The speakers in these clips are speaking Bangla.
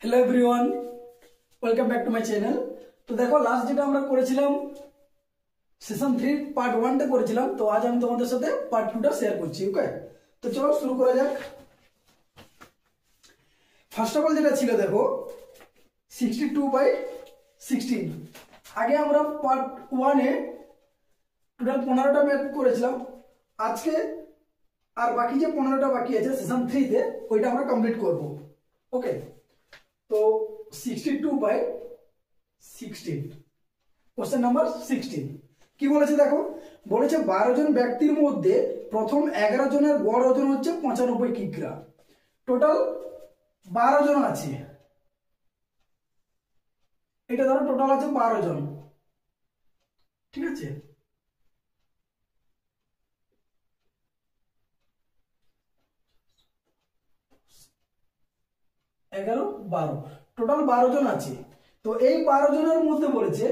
Hello everyone, welcome back to my channel. तो देखो लास्ट যেটা আমরা করেছিলাম সেশন 3 পার্ট 1 তে করেছিলাম। তো আজ আমি তোমাদের সাথে পার্ট 2 টা শেয়ার করছি। ওকে, তো চলো শুরু করা যাক। ফার্স্ট অফ অল যেটা ছিল দেখো 62/16। আগে আমরা পার্ট 1 এ টোটাল 15টা ম্যাথ করেছিলাম। আজকে আর বাকি যে 15টা বাকি আছে সেশন 3 তে ওইটা আমরা কমপ্লিট করব। ওকে, তো 62/16 কোশ্চেন নাম্বার 16 কি বলেছে দেখো, বলেছে 12 জন ব্যক্তির মধ্যে প্রথম 11 জনের গড় ওজন হচ্ছে 95 কিগ্রা। টোটাল 12 জন আছে, এটা ধরো টোটাল আছে 12 জন, ঠিক আছে। টোটাল 12 জন আছে। তো এই 12 জনের মধ্যে বলেছে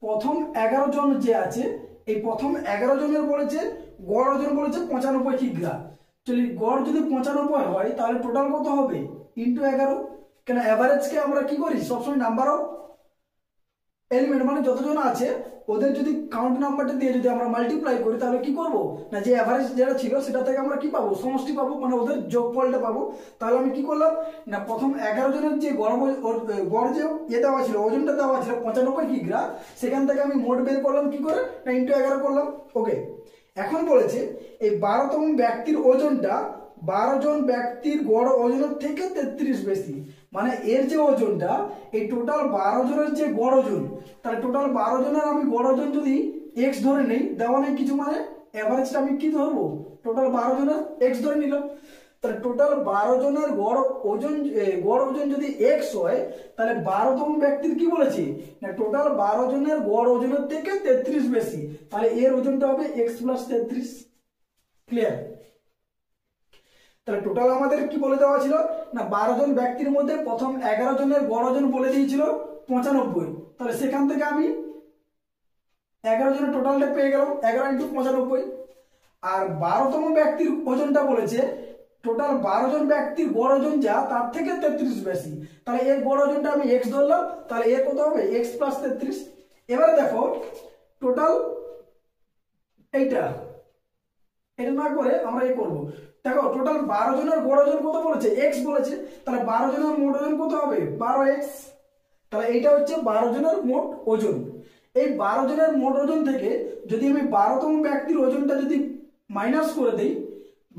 প্রথম 11 জন যে আছে, এই প্রথম 11 জনের বলেছে গড় ওজন বলেছে 95 কিগ্রা। চলি গড় যদি 95 হয় তাহলে টোটাল কত হবে ইনটু 11। কেন এভারেজকে আমরা কি করি সবসময় নাম্বার অফ এলিমেন্ট, মানে যতজন আছে ওদের যদি কাউন্ট নাম্বারটা দিয়ে যদি আমরা মাল্টিপ্লাই করি তাহলে কি করব না, যে এভারেজ যেটা ছিল সেটা থেকে আমরা কি পাবো সমষ্টি পাবো, মানে ওদের যোগফলটা পাবো। তাহলে আমি কি করলাম না, প্রথম 11 জনের যে গড় যে দেওয়া ছিল ওজনটা দেওয়া ছিল 95 কিগ্রা, সেখান থেকে আমি মোট বের করলাম কি করে না ইনটু 11 করলাম। ওকে, এখন বলেছে এই 12তম ব্যক্তির ওজনটা 12 জন ব্যক্তির গড় ওজনের থেকে 33 বেশি, মানে এর যে ওজনটা এই টোটাল 12 জনের যে গড় ওজন, তাহলে টোটাল 12 জনের আমি গড় ওজন যদি x ধরে নেই, দেওয়া নেই কিছু, মানে এভারেজটা আমি কি ধরবো টোটাল 12 জনের x ধরে নিলাম। তাহলে টোটাল 12 জনের গড় ওজন যদি x হয় তাহলে 12তম ব্যক্তির কি বলেছে না টোটাল 12 জনের গড় ওজনের থেকে 33 বেশি, তাহলে এর ওজনটা হবে x + 33। ক্লিয়ার? তাহলে টোটাল আমাদের কি বলে দেওয়া ছিল না 12 জন ব্যক্তির মধ্যে প্রথম 11 জনের গড় ওজন বলে দিয়েছিল 95। তাহলে সেখান থেকে আমি 11 জনের টোটালটা পেয়ে গেলাম 11 × 95। আর 12তম ব্যক্তির ওজনটা বলেছে টোটাল 12 জন ব্যক্তির গড় ওজন যা তার থেকে 33 বেশি, তাহলে এর গড় ওজনটা আমি x ধরলাম, তাহলে এর কত হবে x + 33। এবারে দেখো টোটাল এটা না করে আমরা করব। দেখো টোটাল 12 জনের গড় ওজন কত বলেছে x বলেছে, তাহলে 12 জনের মোট ওজন কত হবে 12x। তাহলে এইটা হচ্ছে 12 জনের মোট ওজন। এই 12 জনের মোট ওজন থেকে যদি আমি 12তম ব্যক্তির ওজনটা যদি মাইনাস করে দেই,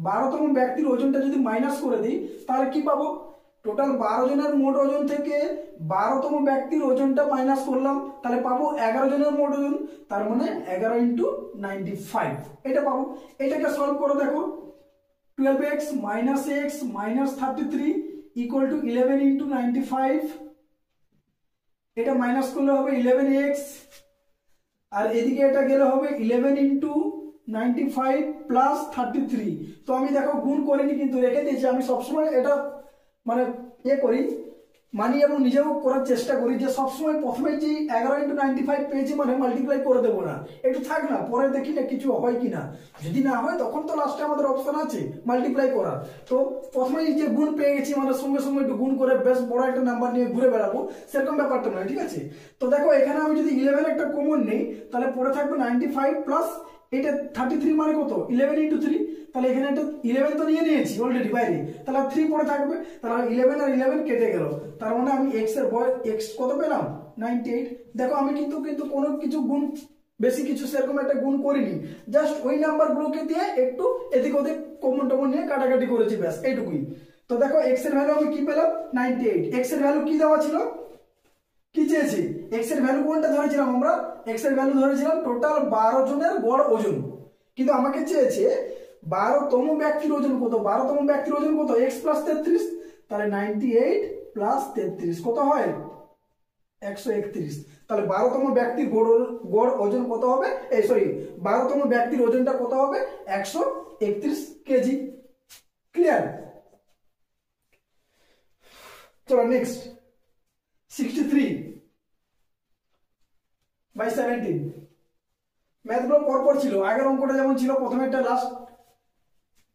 12তম ব্যক্তির ওজনটা যদি মাইনাস করে দিই তাহলে কি পাবো, টোটাল 12 জনের মোট ওজন থেকে 12তম ব্যক্তির ওজনটা মাইনাস করলাম, তাহলে পাবো 11 জনের মোট ওজন, তার মানে 11 × 95 এটা পাবো। এটাকে সলভ করে দেখো 12x - x - 33 = 11 × 95। এটা মাইনাস করলে হবে 11x, আর এদিকে এটা গেলে হবে 11 × 95 + 33। তো আমি দেখো গুণ করিনি কিন্তু রেখে দিয়েছি। আমি সবসময় এটা মানে করি মানি এবং নিজেও করার চেষ্টা করি যে সবসময় প্রথমে যে 11 × 95 পেয়েছি মানে মাল্টিপ্লাই করে দেবো না, একটু থাক না পরে দেখি না কিছু হয় কিনা, যদি না হয় তখন তো লাস্টে আমাদের অপশন আছে মাল্টিপ্লাই করার। তো প্রথমেই যে গুণ পেয়ে গেছি মানে সঙ্গে সঙ্গে একটু গুণ করে বেশ বড় একটা নাম্বার নিয়ে ঘুরে বেড়াবো সেরকম ব্যাপারটা নয়, ঠিক আছে। তো দেখো এখানে আমি যদি 11 একটা কমন নেই তাহলে পড়ে থাকবে 95 প্লাস এটা 33 মানে কত 11 × 3। তাহলে এখানে একটা 11 তো নিয়ে নিয়েছি অলরেডি বাইরে, তাহলে 3 পড়ে থাকবে, তাহলে 11 আর 11 কেটে গেল, তার মানে আমি x এর x কত পেলাম 98। দেখো আমি কিন্তু কোনো কিছু গুণ বেশি কিছু সেরকম একটা গুণ করিনি, জাস্ট ওই নাম্বারগুলোকে দিয়ে একটু এদিক ওদিক কমন টমন নিয়ে কাটাকাটি করেছি, ব্যাস এইটুকুই। তো দেখো x এর ভ্যালু আমি কি পেলাম 98। x এর ভ্যালু কি দেওয়া ছিল, কি চেয়েছি x এর ভ্যালু কোনটা ধরেছিলাম আমরা, x এর ভ্যালু ধরেছিলাম টোটাল 12 জনের গড় ওজন, কিন্তু আমাকে চেয়েছে 12তম ব্যক্তির ওজন কত, 12তম ব্যক্তির ওজন কত x + 33, তাহলে 98 + 33 কত হয় 131। তাহলে 12তম ব্যক্তির গড় ওজন কত হবে, এই সরি 12তম ব্যক্তির ওজনটা কত হবে 131 কেজি। ক্লিয়ার? চলো নেক্সট 63/17। ম্যাথগুলো পরপর ছিল, আগের অঙ্কটা যেমন ছিল প্রথমে একটা লাস্ট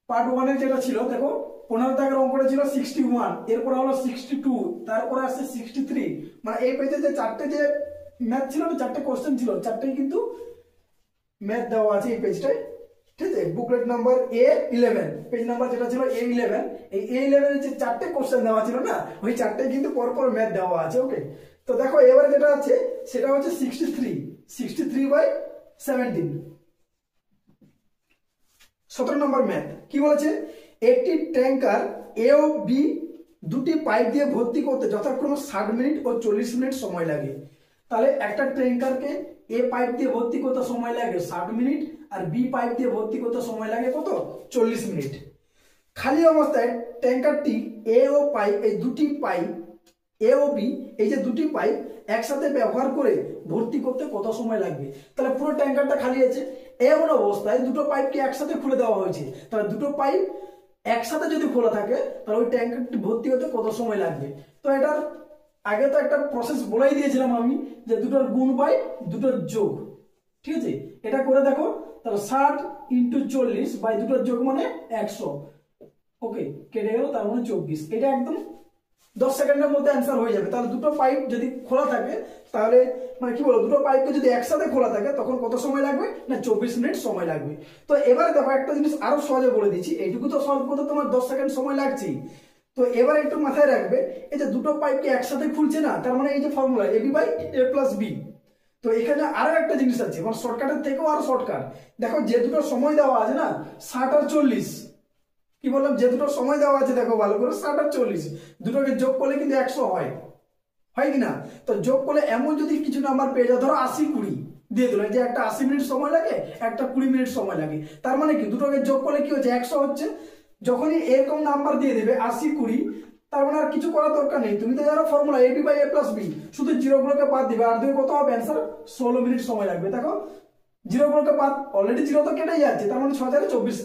পার্ট 1 এর যেটা ছিল দেখো 15 দাগের অঙ্কটা তারপরে ছিল 61, এরপরে হলো 62, তারপরে আসছে 63। মানে এই পেজে যে চারটে যে ম্যাথ ছিল না, চারটে কোশ্চেন ছিল, চারটেই কিন্তু ম্যাথ দেওয়া আছে এই পেজটায়। ঠিক আছে, booklet number A11, page number যেটা ছিল A11, এই A11 এর যে চারটে কোশ্চেন দেওয়া ছিল না, ওই চারটেই কিন্তু পরপর ম্যাথ দেওয়া আছে। ওকে, তো দেখো এবারে যেটা আছে সেটা হচ্ছে 63/17। 17 নম্বর ম্যাথ কি বলেছে, একটি ট্যাঙ্কার এ ও বি দুটি পাইপ দিয়ে ভর্তি করতে যথাক্রমে 60 মিনিট ও 40 মিনিট সময় লাগে। তাহলে একটা ট্যাঙ্কারকে এ পাইপ দিয়ে ভর্তি করতে সময় লাগে 60 মিনিট, আর বি পাইপ দিয়ে ভর্তি করতে সময় লাগে কত, 40 মিনিট। খালি অবস্থায় ট্যাঙ্কারটি এ ও পাইপ, এই দুটি পাইপ এ ও বি, এই যে দুটি পাইপ একসাথে ব্যবহার করে ভর্তি করতে কত সময় লাগবে। তাহলে পুরো ট্যাঙ্কারটা খালি আছে, এমন অবস্থায় দুটো পাইপকে একসাথে খুলে দেওয়া হয়েছে। তাহলে দুটো পাইপ একসাথে যদি খোলা থাকে তাহলে ওই ট্যাঙ্কারটি ভর্তি হতে কত সময় লাগবে। তো এটার আগে তো একটা প্রসেস বলেই দিয়েছিলাম আমি, যে দুটোর গুণ বাই দুটোর যোগ। ঠিক আছে, এটা করে দেখো, তাহলে 60 × 40 বাই দুটোর যোগ মানে 100। ওকে, কেটে গেল, তার মানে 24। এটা একদম 10 সেকেন্ডের মধ্যে অ্যান্সার হয়ে যাবে। তাহলে দুটো পাইপ যদি খোলা থাকে, তাহলে মানে কি বলবো, দুটো পাইপকে যদি একসাথে খোলা থাকে তখন কত সময় লাগবে না, 24 মিনিট সময় লাগবে। তো এবারে দেখো একটা জিনিস আরো সহজে বলে দিচ্ছি, এইটুকু তো সলভ করতে তোমার 10 সেকেন্ড সময় লাগছেই। তো এবারে একটু মাথায় রাখবে, এই যে দুটো পাইপকে একসাথে খুলছে না, তার মানে এই যে ফর্মুলা AB/A+B। তো এখানে আরো একটা জিনিস আছে, মানে শর্টকাটের থেকেও আরো শর্টকাট। দেখো যে দুটো সময় দেওয়া আছে না, 60 আর 40, কি বললাম, যে দুটো সময় দেওয়া আছে দেখো ভালো করে, 60 আর 40, দুটোকে যোগ করলে কিন্তু 100 হয়, হয় কি না? তো যোগ করলে এমন যদি কিছু নাম্বার পেয়ে যাও, ধরো 80-20 দিয়ে দিল, যে একটা 80 মিনিট সময় লাগে, একটা 20 মিনিট সময় লাগে, তার মানে কি দুটোকে যোগ করলে কি হচ্ছে, 100 হচ্ছে। যখনই এরকম নাম্বার দিয়ে দেবে 80-20, তার মানে আর কিছু করার দরকার নেই, তুমি তো জানো ফর্মুলা AB/A+B, শুধু জিরোগুলোকে বাদ দিবে, আর দুই কত হবে অ্যান্সার, 16 মিনিট সময় লাগবে। দেখো জিরোগুলোকে বাদ, অলরেডি জিরো তো কেটেই যাচ্ছে, তার মানে 6/24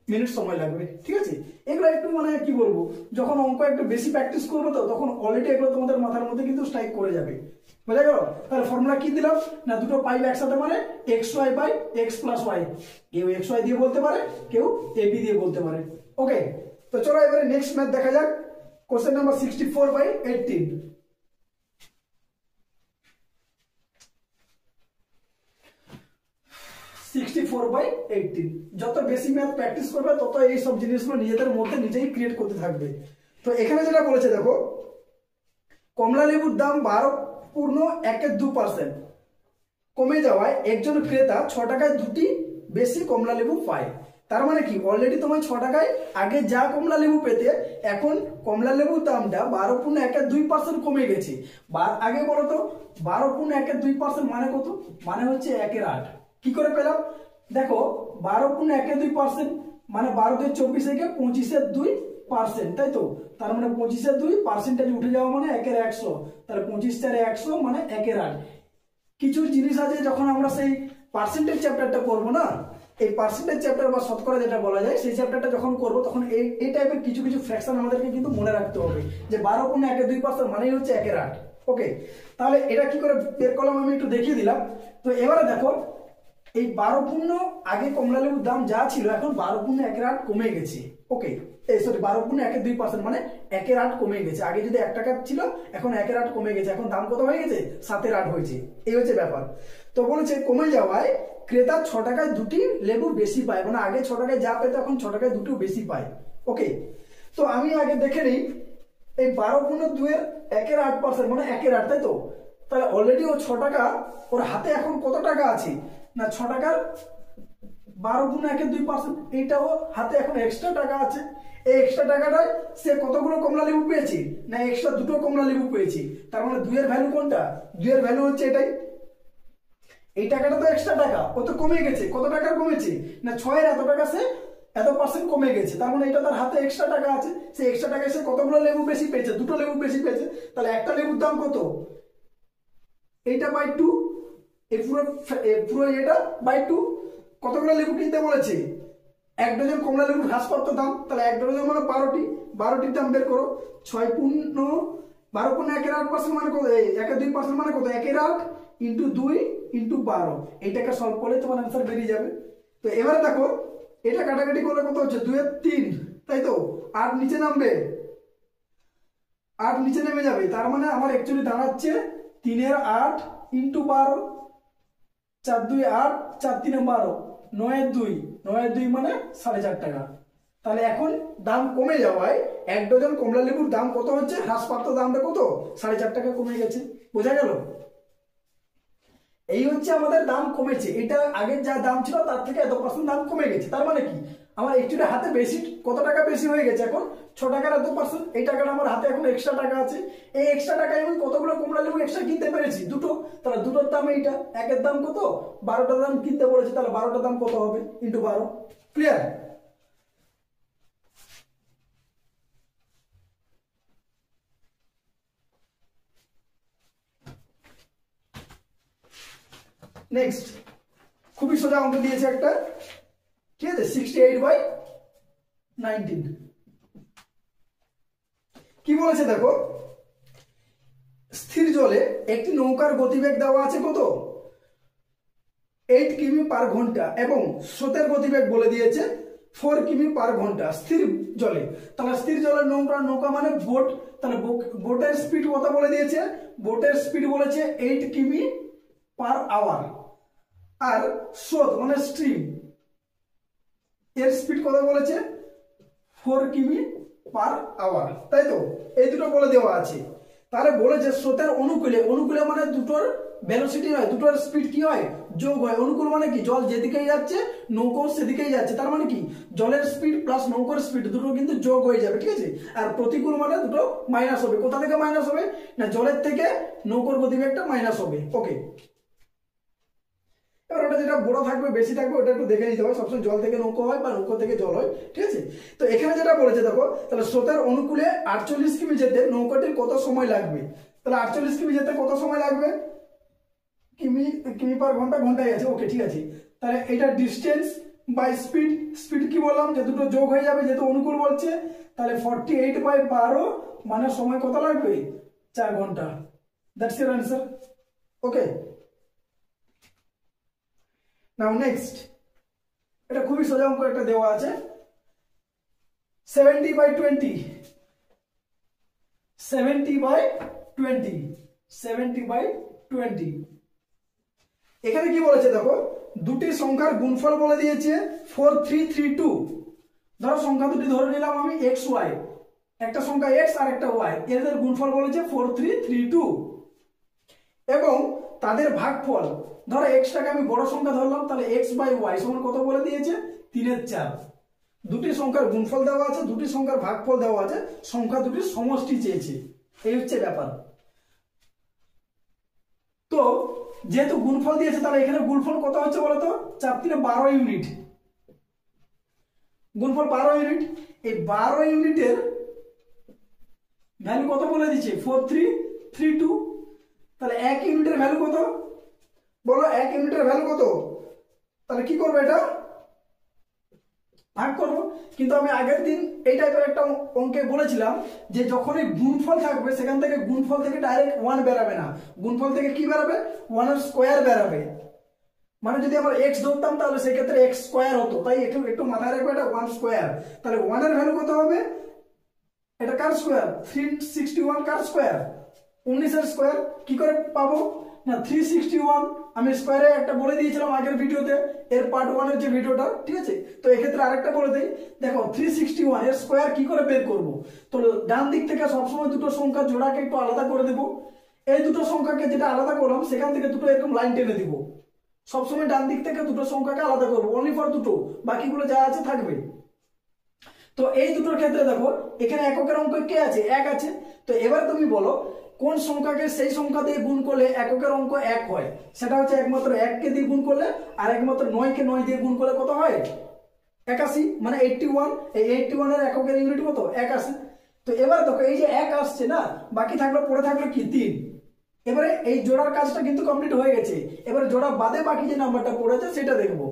মিনিট সময় লাগবে। ঠিক আছে, এগুলো একটু মানে কি বলবো, যখন অঙ্ক একটু বেশি প্র্যাকটিস করবে তো তখন অলরেডি এগুলো তোমাদের মাথার মধ্যে কিন্তু স্ট্রাইক করে যাবে। বুঝা গেল? তাহলে ফর্মুলা কি দিলাম না, দুটো পাইপ একসাথে মানে xy/x+y, কেউ xy দিয়ে বলতে পারে, কেউ ab দিয়ে বলতে পারে। ওকে, তো চলো এবারে নেক্সট ম্যাথ দেখা যাক, কোশ্চেন নাম্বার 64/18। 64/18। যত বেশি ম্যাথ প্র্যাকটিস করবে তত এই সব জিনিসগুলো নিজেদের মধ্যে নিজেই ক্রিয়েট করতে থাকবে। তো এখানে যেটা বলেছে দেখো, কমলা লেবুর দাম 12.12% কমে যাওয়ায় একজন ক্রেতা 6 টাকায় দুটি বেশি কমলা লেবু পায়। তার মানে কি, অলরেডি তোমার 6 টাকায় আগে যা কমলা লেবু পেতে, এখন কমলা লেবুর দামটা 12.12% কমে গেছে। আগে বলো তো 12.12% মানে কত, মানে হচ্ছে 1/8। কি করে পেলাম, দেখো 12.12% মানে 12×2 = 24, 25/2%, তাই তো? তার মানে 25/2 পার্সেন্টেজ উঠে যাওয়া মানে 1/100, তাহলে 25/100 মানে 1/8। কিছু জিনিস আছে যখন আমরা সেই পার্সেন্টেজ চ্যাপ্টারটা করবো না, এই পার্সেন্টেজ চ্যাপ্টার বা শতকরা যেটা বলা যায়, সেই চ্যাপ্টারটা যখন করবো তখন এই টাইপের কিছু কিছু ফ্র্যাকশন আমাদেরকে কিন্তু মনে রাখতে হবে, যে 12.12% মানেই হচ্ছে 1/8। ওকে, তাহলে এটা কি করে বের করলাম আমি একটু দেখিয়ে দিলাম। তো এবারে দেখো, এই 12 আগে কমলা লেবুর দাম যা ছিল এখন 12.1/8 কমে গেছে। ওকে, এই সরি 12.12% মানে 1/8 কমে গেছে। আগে যদি 1 টাকা ছিল, এখন 1/8 কমে গেছে, এখন দাম কত হয়ে গেছে, 7/8 হয়েছে। এই হচ্ছে ব্যাপার। তো বলেছে কমে যাওয়ায় ক্রেতা 6 টাকায় দুটি লেবু বেশি পায়, মানে আগে 6 টাকায় যা পেত এখন 6 টাকায় দুটো বেশি পায়। ওকে, তো আমি আগে দেখে নিই, এই 12.2 এর 1/8% মানে 1/8, তাই তো? তাহলে অলরেডি ও 6 টাকা, ওর হাতে এখন কত টাকা আছে না, 6 টাকার 12.12%, এইটাও হাতে এখন এক্সট্রা টাকা আছে। এই এক্সট্রা টাকাটায় সে কতগুলো কমলা লেবু পেয়েছে না, এক্সট্রা দুটো কমলা লেবু পেয়েছে। তার মানে 2 এর ভ্যালু কোনটা, 2 এর ভ্যালু হচ্ছে এটাই। এই টাকাটা তো এক্সট্রা টাকা, ও তো কমে গেছে। কত টাকা কমেছে না, 6 এর এত টাকা, সে এত পার্সেন্ট কমে গেছে। তার মানে এটা তার হাতে এক্সট্রা টাকা আছে, সে এক্সট্রা টাকায় সে কতগুলো লেবু বেশি পেয়েছে, দুটো লেবু বেশি পেয়েছে। তাহলে একটা লেবুর দাম কত, এইটা বাই 2, এই পুরো এটা বাই 2। কতগুলো লেবু কিনতে বলেছে, 1 ডজন কমলা লেবুর হ্রাসপ্রাপ্ত দাম, তাহলে 1 ডজন মানে 12টি, 12টির দাম বের করো। 12.1/8% মানে কত, 1/2% মানে কত, 1/8 × 2 × 12। এইটাকে সলভ করলে তোমার অ্যান্সার বেরিয়ে যাবে। তো এবারে দেখো, এটা কাটাকাটি করলে কত হচ্ছে, 2 এর 3, তাই তো? 8 নিচে নামবে, 8 নিচে নেমে যাবে, তার মানে আমার অ্যাকচুয়ালি দাঁড়াচ্ছে 3 এর 8 ইন্টু 12, 4 2 8, 4 3 12, 9 এর 2, 9 এর 2 মানে 4.5 টাকা। তাহলে এখন দাম কমে যাওয়ায় 1 ডজন কমলা লেবুর দাম কত হচ্ছে, হ্রাসপ্রাপ্ত দামটা কত, 4.5 টাকা কমে গেছে। বোঝা গেল? এই হচ্ছে আমাদের দাম কমেছে, এটা আগের যা দাম ছিল তার থেকে এত % দাম কমে গেছে। তার মানে কি, আমার একচুয়ালি হাতে বেশি কত টাকা বেশি হয়ে গেছে, এখন 6 টাকার এত %, এই টাকাটা আমার হাতে এখন এক্সট্রা টাকা আছে। এই এক্সট্রা টাকায় আমি কতগুলো কমলা লেবু এক্সট্রা কিনতে পেরেছি, দুটো। তাহলে দুটোর দাম এইটা, একের দাম কত, 12টা দাম কিনতে বলেছি, তাহলে 12টা দাম কত হবে ইন্টু 12। ক্লিয়ার? নেক্সট খুবই সোজা অঙ্ক দিয়েছে একটা, ঠিক আছে, 68/19। কি বলেছে দেখো, স্থির জলে একটি নৌকার গতিবেগ দেওয়া আছে কত, 8 কিমি পার ঘন্টা এবং স্রোতের গতিবেগ বলে দিয়েছে 4 কিমি পার ঘন্টা স্থির জলে। তাহলে স্থির জলের নৌকা মানে বোট, তাহলে বোটের স্পিড কত বলে দিয়েছে, বোটের স্পিড বলেছে 8 কিমি পার আওয়ার, আর স্রোত মানে স্ট্রিম এর স্পিড কত বলেছে 4 কিমি পার আওয়ার, তাই তো? এই দুটো বলে দেওয়া আছে। তাহলে বলেছে স্রোতের অনুকূলে, অনুকূলে মানে দুটোর ভেলোসিটি হয়, দুটোর স্পিড কি হয়, যোগ হয়। অনুকূল মানে কি, জল যেদিকেই যাচ্ছে নৌকো সেদিকেই যাচ্ছে, তার মানে কি জলের স্পিড প্লাস নৌকোর স্পিড দুটো কিন্তু যোগ হয়ে যাবে, ঠিক আছে। আর প্রতিকূল মানে দুটো মাইনাস হবে। কোথা থেকে মাইনাস হবে, না জলের থেকে নৌকোর গতিবেগটা মাইনাস হবে। ওকে, এবার ওটা যেটা বড় থাকবে বেশি থাকবে ওটা একটু দেখে নিতে হবে, সবসময় জল থেকে নৌকো হয় বা নৌকো থেকে জল হয়, ঠিক আছে। তো এখানে যেটা বলেছে দেখো, তাহলে স্রোতের অনুকূলে 48 কিমি যেতে নৌকাটির কত সময় লাগবে, তাহলে 48 কিমি যেতে কত সময় লাগবে, কিমি পার ঘন্টা, ঘন্টায় আছে। ওকে, ঠিক আছে। তাহলে এটা ডিস্টেন্স বাই স্পিড, স্পিড কি বললাম যে দুটো যোগ হয়ে যাবে যেহেতু অনুকূল বলছে, তাহলে 48/12 মানে সময় কত লাগবে, 4 ঘন্টা। That's your answer. Okay, now next, এটা খুবই সোজা অঙ্ক একটা দেওয়া আছে, 70/20, 70/20, 70/20। এখানে কি বলেছে দেখো, দুটি সংখ্যার গুণফল বলে দিয়েছে 4332। ধরো সংখ্যা দুটি ধরে নিলাম আমি এক্স ওয়াই, একটা সংখ্যা এক্স আর একটা ওয়াই, এদের গুণফল বলেছে 4332 এবং তাদের ভাগফল, ধরো এক্সটাকে আমি বড় সংখ্যা ধরলাম, তাহলে x/y সমান কত বলে দিয়েছে 3/4। দুটি সংখ্যার গুণফল দেওয়া আছে, দুটি সংখ্যার ভাগফল দেওয়া আছে, সংখ্যা দুটির সমষ্টি চেয়েছে, এই হচ্ছে ব্যাপার। তো যেহেতু গুণফল দিয়েছে তাহলে এখানে গুণফল কত হচ্ছে বলতো, 4 3 12 ইউনিট, গুণফল 12 ইউনিট। এই 12 ইউনিটের ভ্যালু কত বলে দিচ্ছে 4332। তাহলে 1 ইউনিটের ভ্যালু কত বলো, 1 ইউনিটের ভ্যালু কত, তাহলে কি করবো, এটা ভাগ করবো। কিন্তু আমি আগের দিন এই টাইপের একটা অঙ্কে বলেছিলাম যে যখনই গুণফল থাকবে সেখান থেকে গুণফল থেকে ডাইরেক্ট 1 বেরাবে না, গুণফল থেকে কি বেরাবে 1 এর স্কয়ার বেরাবে। মানে যদি আমরা x ধরতাম তাহলে সেক্ষেত্রে x স্কয়ার হতো, তাই একটু মাথায় রাখবে এটা 1 স্কয়ার। তাহলে 1 এর ভ্যালু কত হবে, এটা কার স্কয়ার 361, কার স্কয়ার 19 এর স্কয়ার। কি করে পাবো না 361 আমি স্কয়ারে একটা বলে দিয়েছিলাম আগের ভিডিওতে, এর পার্ট 1 এর যে ভিডিওটা, ঠিক আছে। তো এক্ষেত্রে আরেকটা বলে দেই, দেখো 361 এর স্কয়ার কি করে বের করব। তো ডান দিক থেকে সবসময় দুটো সংখ্যা জোড়াকে একটু আলাদা করে দেব, এই দুটো সংখ্যাকে যেটা আলাদা করলাম সেখান থেকে দুটো এরকম লাইন টেনে দিব। সবসময় ডান দিক থেকে দুটো সংখ্যাকে আলাদা করবো, অনলি ফর দুটো, বাকিগুলো যা আছে থাকবে। তো এই দুটোর ক্ষেত্রে দেখো এখানে এককের অঙ্ক কে আছে, 1 আছে। তো এবার তুমি বলো কোন সংখ্যাকে সেই সংখ্যা দিয়ে গুণ করলে এককের অঙ্ক 1 হয়, সেটা হচ্ছে একমাত্র 1 কে দিয়ে গুণ করলে, আর একমাত্র 9 কে 9 দিয়ে গুণ করলে কত হয় 81, মানে 81। এই 81 এর এককের ইউনিট কত 81। তো এবার দেখো এই যে 1 আসছে না, বাকি থাকলো পড়ে থাকলো কি 3। এবারে এই জোড়ার কাজটা কিন্তু কমপ্লিট হয়ে গেছে, এবারে জোড়া বাদে বাকি যে নাম্বারটা পড়েছে সেটা দেখবো।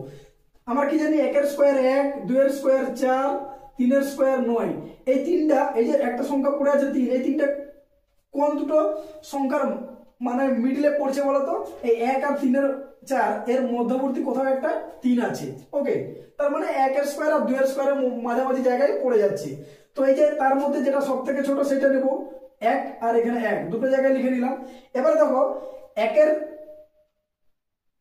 আমরা কি জানি 1 এর স্কয়ার 1, 2 এর স্কয়ার 4, 3 এর স্কয়ার 9। এই তিনটা, এই যে একটা সংখ্যা পড়ে আছে 3, এই তিনটা কোন দুটো সংখ্যার মানে মিডলে পড়ছে বলতো, এই 1 আর 3 এর 4 এর মধ্যবর্তী কোথাও একটা 3 আছে। ওকে, তার মানে 1 এর স্কয়ার আর 2 এর স্কয়ারের মাঝামাঝি জায়গায় পড়ে যাচ্ছে। তো এই যে তার মধ্যে যেটা সব থেকে ছোট সেটা নেব 1, আর এখানে 1 দুটো জায়গায় লিখে নিলাম। এবার দেখো 1-এর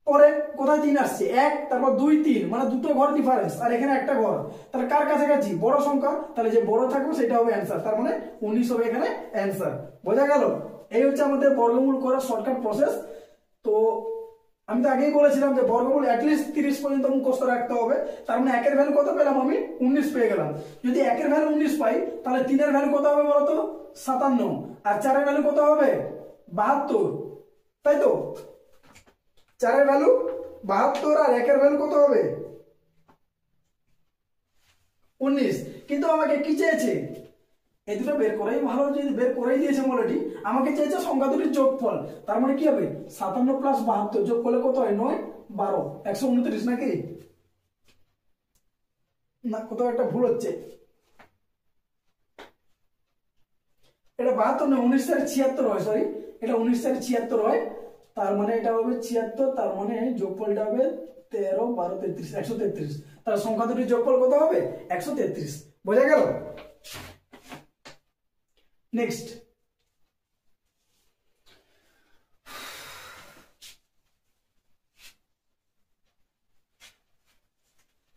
পরে কোথায় 3 আসছে, 1 তারপর 2 3, মানে দুটো ঘর ডিফারেন্স, আর এখানে একটা ঘর, তাহলে কার কাছাকাছি বড় সংখ্যা, তাহলে যে বড় থাকবে সেটা হবে অ্যান্সার, তার মানে 19 হবে এখানে অ্যান্সার। বোঝা গেল? এই হচ্ছে আমাদের বর্গমূল করার শর্টকাট প্রসেস। তো আমি তো আগেই বলেছিলাম যে বর্গমূল অ্যাটলিস্ট 30 পর্যন্ত মুখস্থ রাখতে হবে, তার মানে 1-এর ভ্যালু কত পেলাম আমি 19 পেয়ে গেলাম। যদি 1-এর ভ্যালু 19 পাই তাহলে 3-এর ভ্যালু কত হবে বলতো 57, আর 4-এর ভ্যালু কত হবে 72, তাই তো? 4-এর ভ্যালু 72 আর 1-এর ভ্যালু কত হবে 19। কিন্তু আমাকে কি চেয়েছে, এই দুটো বের করাই ভালো, যদি বের করেই দিয়েছে অলরেডি, আমাকে চেয়েছে সংখ্যা দুটির যোগফল, তার মানে কি হবে 57 প্লাস 72 যোগ করলে কত হয় 9 12 129 নাকি না, কোথাও একটা ভুল হচ্ছে, এটা 72 না 1976 হয়, সরি এটা 1976 হয়, তার মানে এটা হবে 76, তার মানে যোগফলটা হবে 13 12 33 133, তাহলে সংখ্যা দুটির যোগফল কত হবে 133। বোঝা গেল? নেক্সট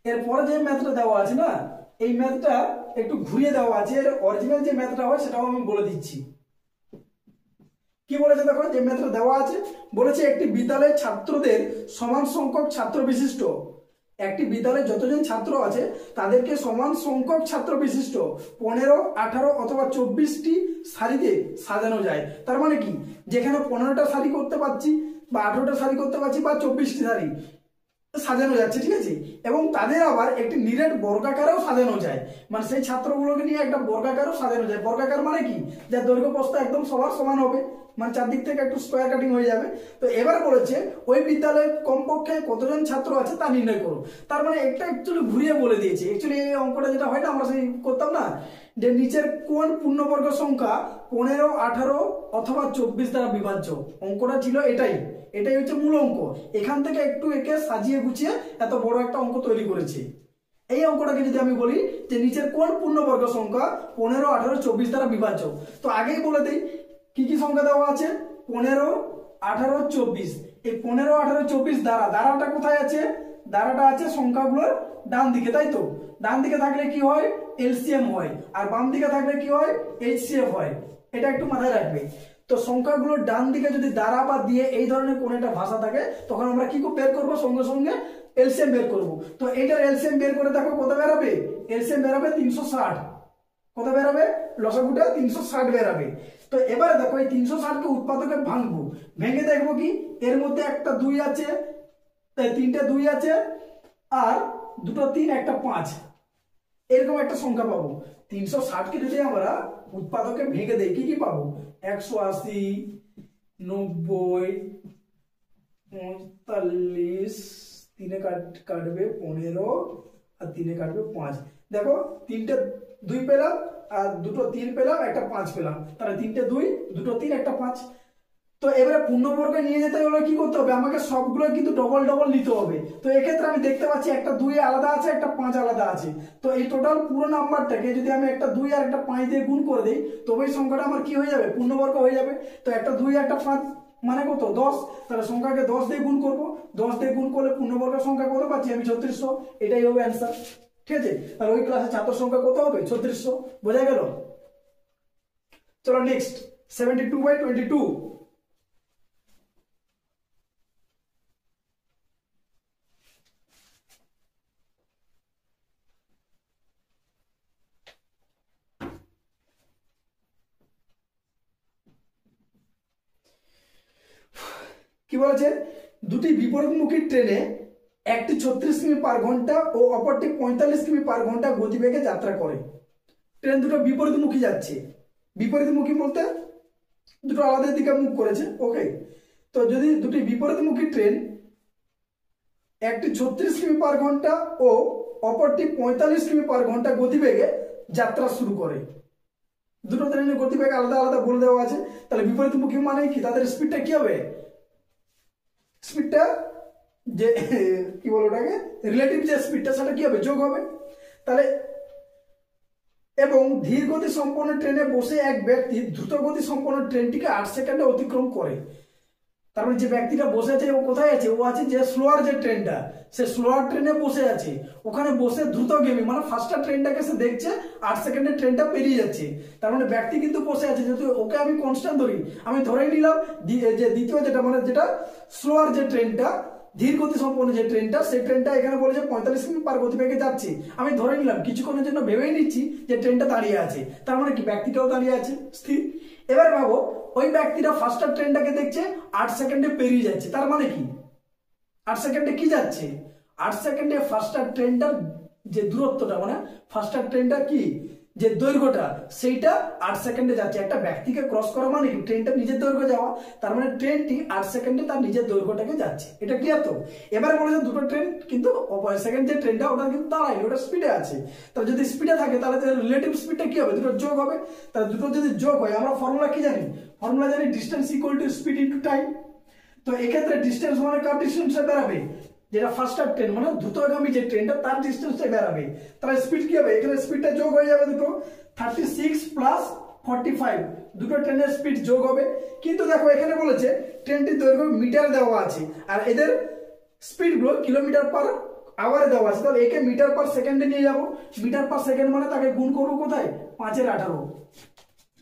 এরপরে যে ম্যাথটা দেওয়া আছে না, এই ম্যাথটা একটু ঘুরিয়ে দেওয়া আছে, এর অরিজিনাল যে ম্যাথটা হয় সেটাও আমি বলে দিচ্ছি। কি বলেছে দেখো, যে ম্যাথটা দেওয়া আছে বলেছে একটি বিদ্যালয়ের ছাত্রদের সমান সংখ্যক ছাত্র বিশিষ্ট, একটি বিদ্যালয়ে যতজন ছাত্র আছে তাদেরকে সমান সংখ্যক ছাত্র বিশিষ্ট 15 18 অথবা 24টি সারিতে সাজানো যায়। তার মানে কি, যেখানে 15টা সারি করতে পারছি বা 18টা সারি করতে পারছি বা 24টি সারি সাজানো যাচ্ছে, ঠিক আছে, এবং তাদের আবার একটি নিরেট বর্গাকারেও সাজানো যায়, মানে সেই ছাত্রগুলোকে নিয়ে একটা বর্গাকারও সাজানো যায়। বর্গাকার মানে কি, যার দৈর্ঘ্য প্রস্থ একদম সবার সমান হবে, মানে চারদিক থেকে একটু স্কোয়ার কাটিং হয়ে যাবে। তো এবার বলেছে ওই বিদ্যালয়ে কমপক্ষে কতজন ছাত্র আছে তা নির্ণয় করো। তার মানে একটা একচুয়ালি ঘুরিয়ে বলে দিয়েছে। একচুয়ালি এই অঙ্কটা যেটা হয় না, আমরা সেই করতাম না, যে নিচের কোন পূর্ণবর্গ সংখ্যা 15 18 অথবা 24 দ্বারা বিভাজ্য, অঙ্কটা ছিল এটাই, এটাই হচ্ছে মূল অঙ্ক। এখান থেকে একটু একে সাজিয়ে গুছিয়ে এত বড় একটা অঙ্ক তৈরি করেছে। এই অঙ্কটাকে যদি আমি বলি যে নিচের কোন পূর্ণবর্গ সংখ্যা 15 18 24 দ্বারা বিভাজ্য, তো আগেই বলে দিই কি কি সংখ্যা দেওয়া আছে 15 18 24। এই 15 18 24 দ্বারা, দ্বারাটা কোথায় আছে, দ্বারাটা আছে সংখ্যাগুলোর ডান দিকে, তাই তো? ডান দিকে থাকলে কি হয় এলসিএম হয়, আর বাম দিকে থাকলে কি হয় এইচসিএফ হয়, এটা একটু মাথায় রাখবে। তো সংখ্যাগুলোর ডান দিকে যদি দ্বারা বা দিয়ে এই ধরনের কোন একটা ভাষা থাকে, তখন আমরা কি বের করবো সঙ্গে সঙ্গে এলসিএম বের করব। তো এইটার এলসিএম বের করে দেখো কত বেরাবে, এলসিএম বেরাবে 360, কত বেরাবে লসাগুটা 360 বেরাবে। তো এবারে দেখো এই 360 কে উৎপাদকে ভাঙবো, ভেঙে দেখবো কি এর মধ্যে একটা 2 আছে, তাই 3টে 2 আছে, আর দুটো 3 একটা 5, এরকম একটা সংখ্যা পাবো। 360 কে যদি আমরা উৎপাদকে ভেঙে দেই কি কি পাবো 180 90 45, 3 কাটবে 15 আর 3 কাটবে 5। দেখো 3টে 2 পেলাম আর দুটো 3 পেলাম, একটা 5 পেলাম, তাহলে 3টে 2 দুটো 3 একটা 5। তো এবারে পূর্ণবর্গে নিয়ে যেতে হলে কি করতে হবে, আমাকে সবগুলো কিন্তু ডবল ডবল নিতে হবে। তো এক্ষেত্রে আমি দেখতে পাচ্ছি একটা 2 আলাদা আছে, একটা 5 আলাদা আছে। তো এই টোটাল পুরো নাম্বারটাকে যদি আমি একটা 2 আর একটা 5 দিয়ে গুণ করে দেই, তবে এই সংখ্যাটা আমার কি হয়ে যাবে পূর্ণবর্গ হয়ে যাবে। তো একটা 2 একটা 5 মানে কত 10, তাহলে সংখ্যাকে 10 দিয়ে গুণ করব, 10 দিয়ে গুণ করলে পূর্ণবর্গ সংখ্যা কত পাচ্ছি আমি 3600, এটাই হবে অ্যান্সার। ঠিক আছে, তাহলে ওই ক্লাসে ছাত্র সংখ্যা কত হবে 3600। বোঝা গেল? চলো নেক্সট 72/22। কি বলেছে, দুটি বিপরীতমুখী ট্রেনে একটি 36 কিমি পার ঘন্টা ও অপরটি 45 কিমি পার ঘন্টা গতিবেগে যাত্রা করে। ট্রেন দুটো বিপরীতমুখী যাচ্ছে, বিপরীতমুখী বলতে দুটো আলাদা দিকে মুখ করেছে, ওকে। তো যদি দুটি বিপরীতমুখী ট্রেন একটি 36 কিমি পার ঘন্টা ও অপরটি 45 কিমি পার ঘন্টা গতিবেগে যাত্রা শুরু করে, দুটো ট্রেনের গতিবেগ আলাদা আলাদা বলে দেওয়া আছে, তাহলে বিপরীতমুখী মানে কি তাদের স্পিডটা কি হবে, স্পিডটা যে কি বলে ওটাকে রিলেটিভ যে স্পিডটা সেটা কি হবে যোগ হবে। তাহলে এবং ধীর গতি সম্পন্ন ট্রেনে বসে এক ব্যক্তি দ্রুত গতি সম্পন্ন ট্রেনটিকে 8 সেকেন্ডে অতিক্রম করে। তারপরে যে ব্যক্তিটা বসে আছে ও কোথায় আছে? ও আছে যে স্লোয়ার যে ট্রেনটা, সে স্লোয়ার ট্রেনে বসে আছে, ওখানে বসে দ্রুতগামী মানে ফার্স্টার ট্রেনটাকে সে দেখছে 8 সেকেন্ডে ট্রেনটা পেরিয়ে যাচ্ছে। তার মানে ব্যক্তি কিন্তু বসে আছে, যেহেতু ওকে আমি কনস্ট্যান্ট ধরি, আমি ধরেই নিলাম যে দ্বিতীয় যেটা মানে যেটা স্লোয়ার যে ট্রেনটা, ধীর গতি সম্পন্ন যে ট্রেনটা, সেই ট্রেনটা এখানে বলেছে 45 কিমি পার গতিবেগে যাচ্ছে। আমি ধরে নিলাম, কিছুক্ষণের জন্য ভেবেই নিচ্ছি যে ট্রেনটা দাঁড়িয়ে আছে, তার মানে কি ব্যক্তিটাও দাঁড়িয়ে আছে স্থির। এবার ভাবো ওই ব্যক্তিটা ফার্স্টার ট্রেনটাকে দেখছে 8 সেকেন্ডে পেরিয়ে যাচ্ছে, তার মানে কি 8 সেকেন্ডে কি যাচ্ছে? 8 সেকেন্ডে ফার্স্টার ট্রেনটার যে দূরত্বটা মানে ফার্স্টার ট্রেনটা কি যে দৈর্ঘ্যটা সেইটা 8 সেকেন্ডে যাচ্ছে। একটা ব্যক্তিকে ক্রস করা মানে কি ট্রেনটা নিজের দৈর্ঘ্য যাওয়া, তার মানে ট্রেনটি 8 সেকেন্ডে তার নিজের দৈর্ঘ্যটাকে যাচ্ছে। এটা ক্লিয়ার তো? এবারে বলেছে দুটো ট্রেন কিন্তু সেকেন্ড যে ট্রেনটা ওটা কিন্তু দাঁড়ায়নি, ওটা স্পিডে আছে। তাহলে যদি স্পিডে থাকে তাহলে রিলেটিভ স্পিডটা কি হবে? দুটো যোগ হবে। তাহলে দুটো যদি যোগ হয়, আমরা ফর্মুলা কি জানি? ফর্মুলা জানি distance equal to speed into time. তো এক্ষেত্রে ডিস্টেন্স মানে কার ডিস্টেন্সটা বেরাবে? যেটা ফার্স্টার ট্রেন মানে দ্রুতগামী যে ট্রেনটা তার ডিস্টেন্সটা বেরাবে। তাহলে স্পিড কি হবে? এখানে স্পিডটা যোগ হয়ে যাবে দুটো, 36 প্লাস 45, দুটো ট্রেনের স্পিড যোগ হবে। কিন্তু দেখো এখানে বলেছে ট্রেনটির দৈর্ঘ্য মিটার দেওয়া আছে আর এদের স্পিড গুলো কিলোমিটার পার আওয়ারে দেওয়া আছে। তাহলে একে মিটার পার সেকেন্ডে নিয়ে যাব। মিটার পার সেকেন্ড মানে তাকে গুণ করবো কোথায়? 5 এর 18।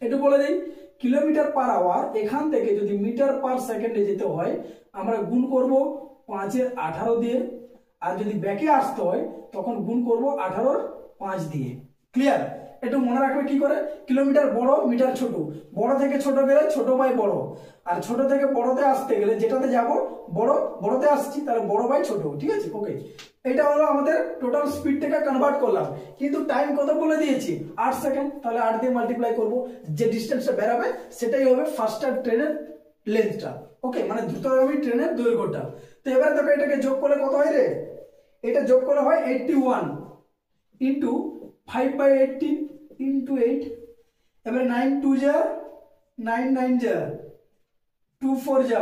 একটু বলে দিই, কিলোমিটার পার আওয়ার এখান থেকে যদি মিটার পার সেকেন্ডে যেতে হয় আমরা গুণ করব 5 এর 18 দিয়ে, আর যদি ব্যাকে আসতে হয় তখন গুণ করব 18 এর 5 দিয়ে। ক্লিয়ার? একটু মনে রাখবে কি করে, কিলোমিটার বড়, মিটার ছোট, বড় থেকে ছোট গেলে ছোট বাই বড়, আর ছোট থেকে বড়তে আসতে গেলে যেটাতে যাব বড়তে আসছি তাহলে বড় বাই ছোট। ঠিক আছে? ওকে, এটা হলো আমাদের টোটাল স্পিডটাকে কনভার্ট করলাম। কিন্তু টাইম কত বলে দিয়েছি? 8 সেকেন্ড। তাহলে 8 দিয়ে মাল্টিপ্লাই করব, যে ডিস্টেন্সটা বেরাবে সেটাই হবে ফার্স্টার ট্রেনের লেন্থটা। ওকে, মানে দ্রুতগামী ট্রেনের দৈর্ঘ্যটা। তো এবারে দেখো এটাকে যোগ করলে কত হয় রে? এটা যোগ করলে হয় 81 ইন্টু 5/18 ইন্টু 8। এবারে 9 2 যা 9 9 যা 2 4 যা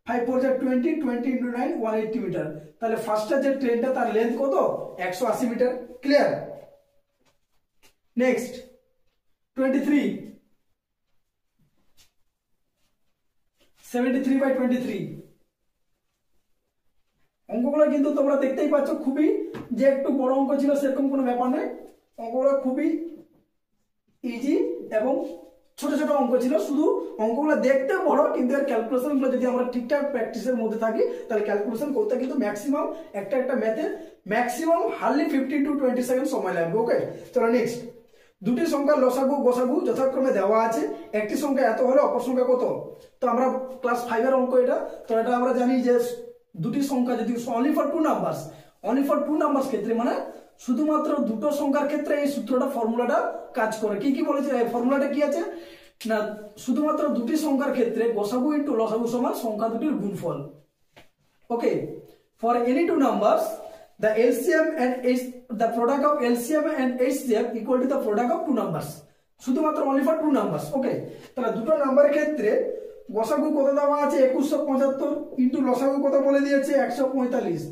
5 4 যা 20 20 ইন্টু 9 180 মিটার। তাহলে ফার্স্টার যে ট্রেনটা তার লেন্থ কত? 180 মিটার। ক্লিয়ার? নেক্সট 23 73/23। অঙ্কগুলো কিন্তু তোমরা দেখতেই পাচ্ছ খুবই যে একটু বড় অঙ্ক ছিল সেরকম কোনো ব্যাপার নেই, অঙ্কগুলো খুবই ইজি এবং ছোট ছোট অঙ্ক ছিল। শুধু অঙ্কগুলো দেখতে বড় কিন্তু এর ক্যালকুলেশনগুলো যদি আমরা ঠিকঠাক প্র্যাকটিসের মধ্যে থাকি তাহলে ক্যালকুলেশন করতে কিন্তু ম্যাক্সিমাম একটা ম্যাথে ম্যাক্সিমাম হার্ডলি 15 to 20 সেকেন্ড সময় লাগবে। ওকে, চলো নেক্সট। দুটি সংখ্যার লসাগু গসাগু যথাক্রমে দেওয়া আছে। একটি সংখ্যা এত হলে অপর সংখ্যা কত? তো আমরা ক্লাস 5 এর অঙ্ক এটা। তো এটা আমরা জানি যে দুটি সংখ্যা যদি অনলি ফর টু নাম্বারস ক্ষেত্রে মানে শুধুমাত্র দুটো সংখ্যার ক্ষেত্রে এই সূত্রটা ফর্মুলাটা কাজ করে। কি বলেছে ফর্মুলাটা কি আছে না, শুধুমাত্র দুটি সংখ্যার ক্ষেত্রে গসাগু ইনটু লসাগু সমান সংখ্যা দুটির গুণফল। Okay, for any two numbers the LCM and the product of LCM and HCF equal to the product of two numbers. শুধুমাত্র only for two numbers. ওকে, তাহলে দুটো নাম্বারের ক্ষেত্রে গসাগু কত দেওয়া আছে? 2175 ইনটু লসাগু কত বলে দিয়েছে? 145।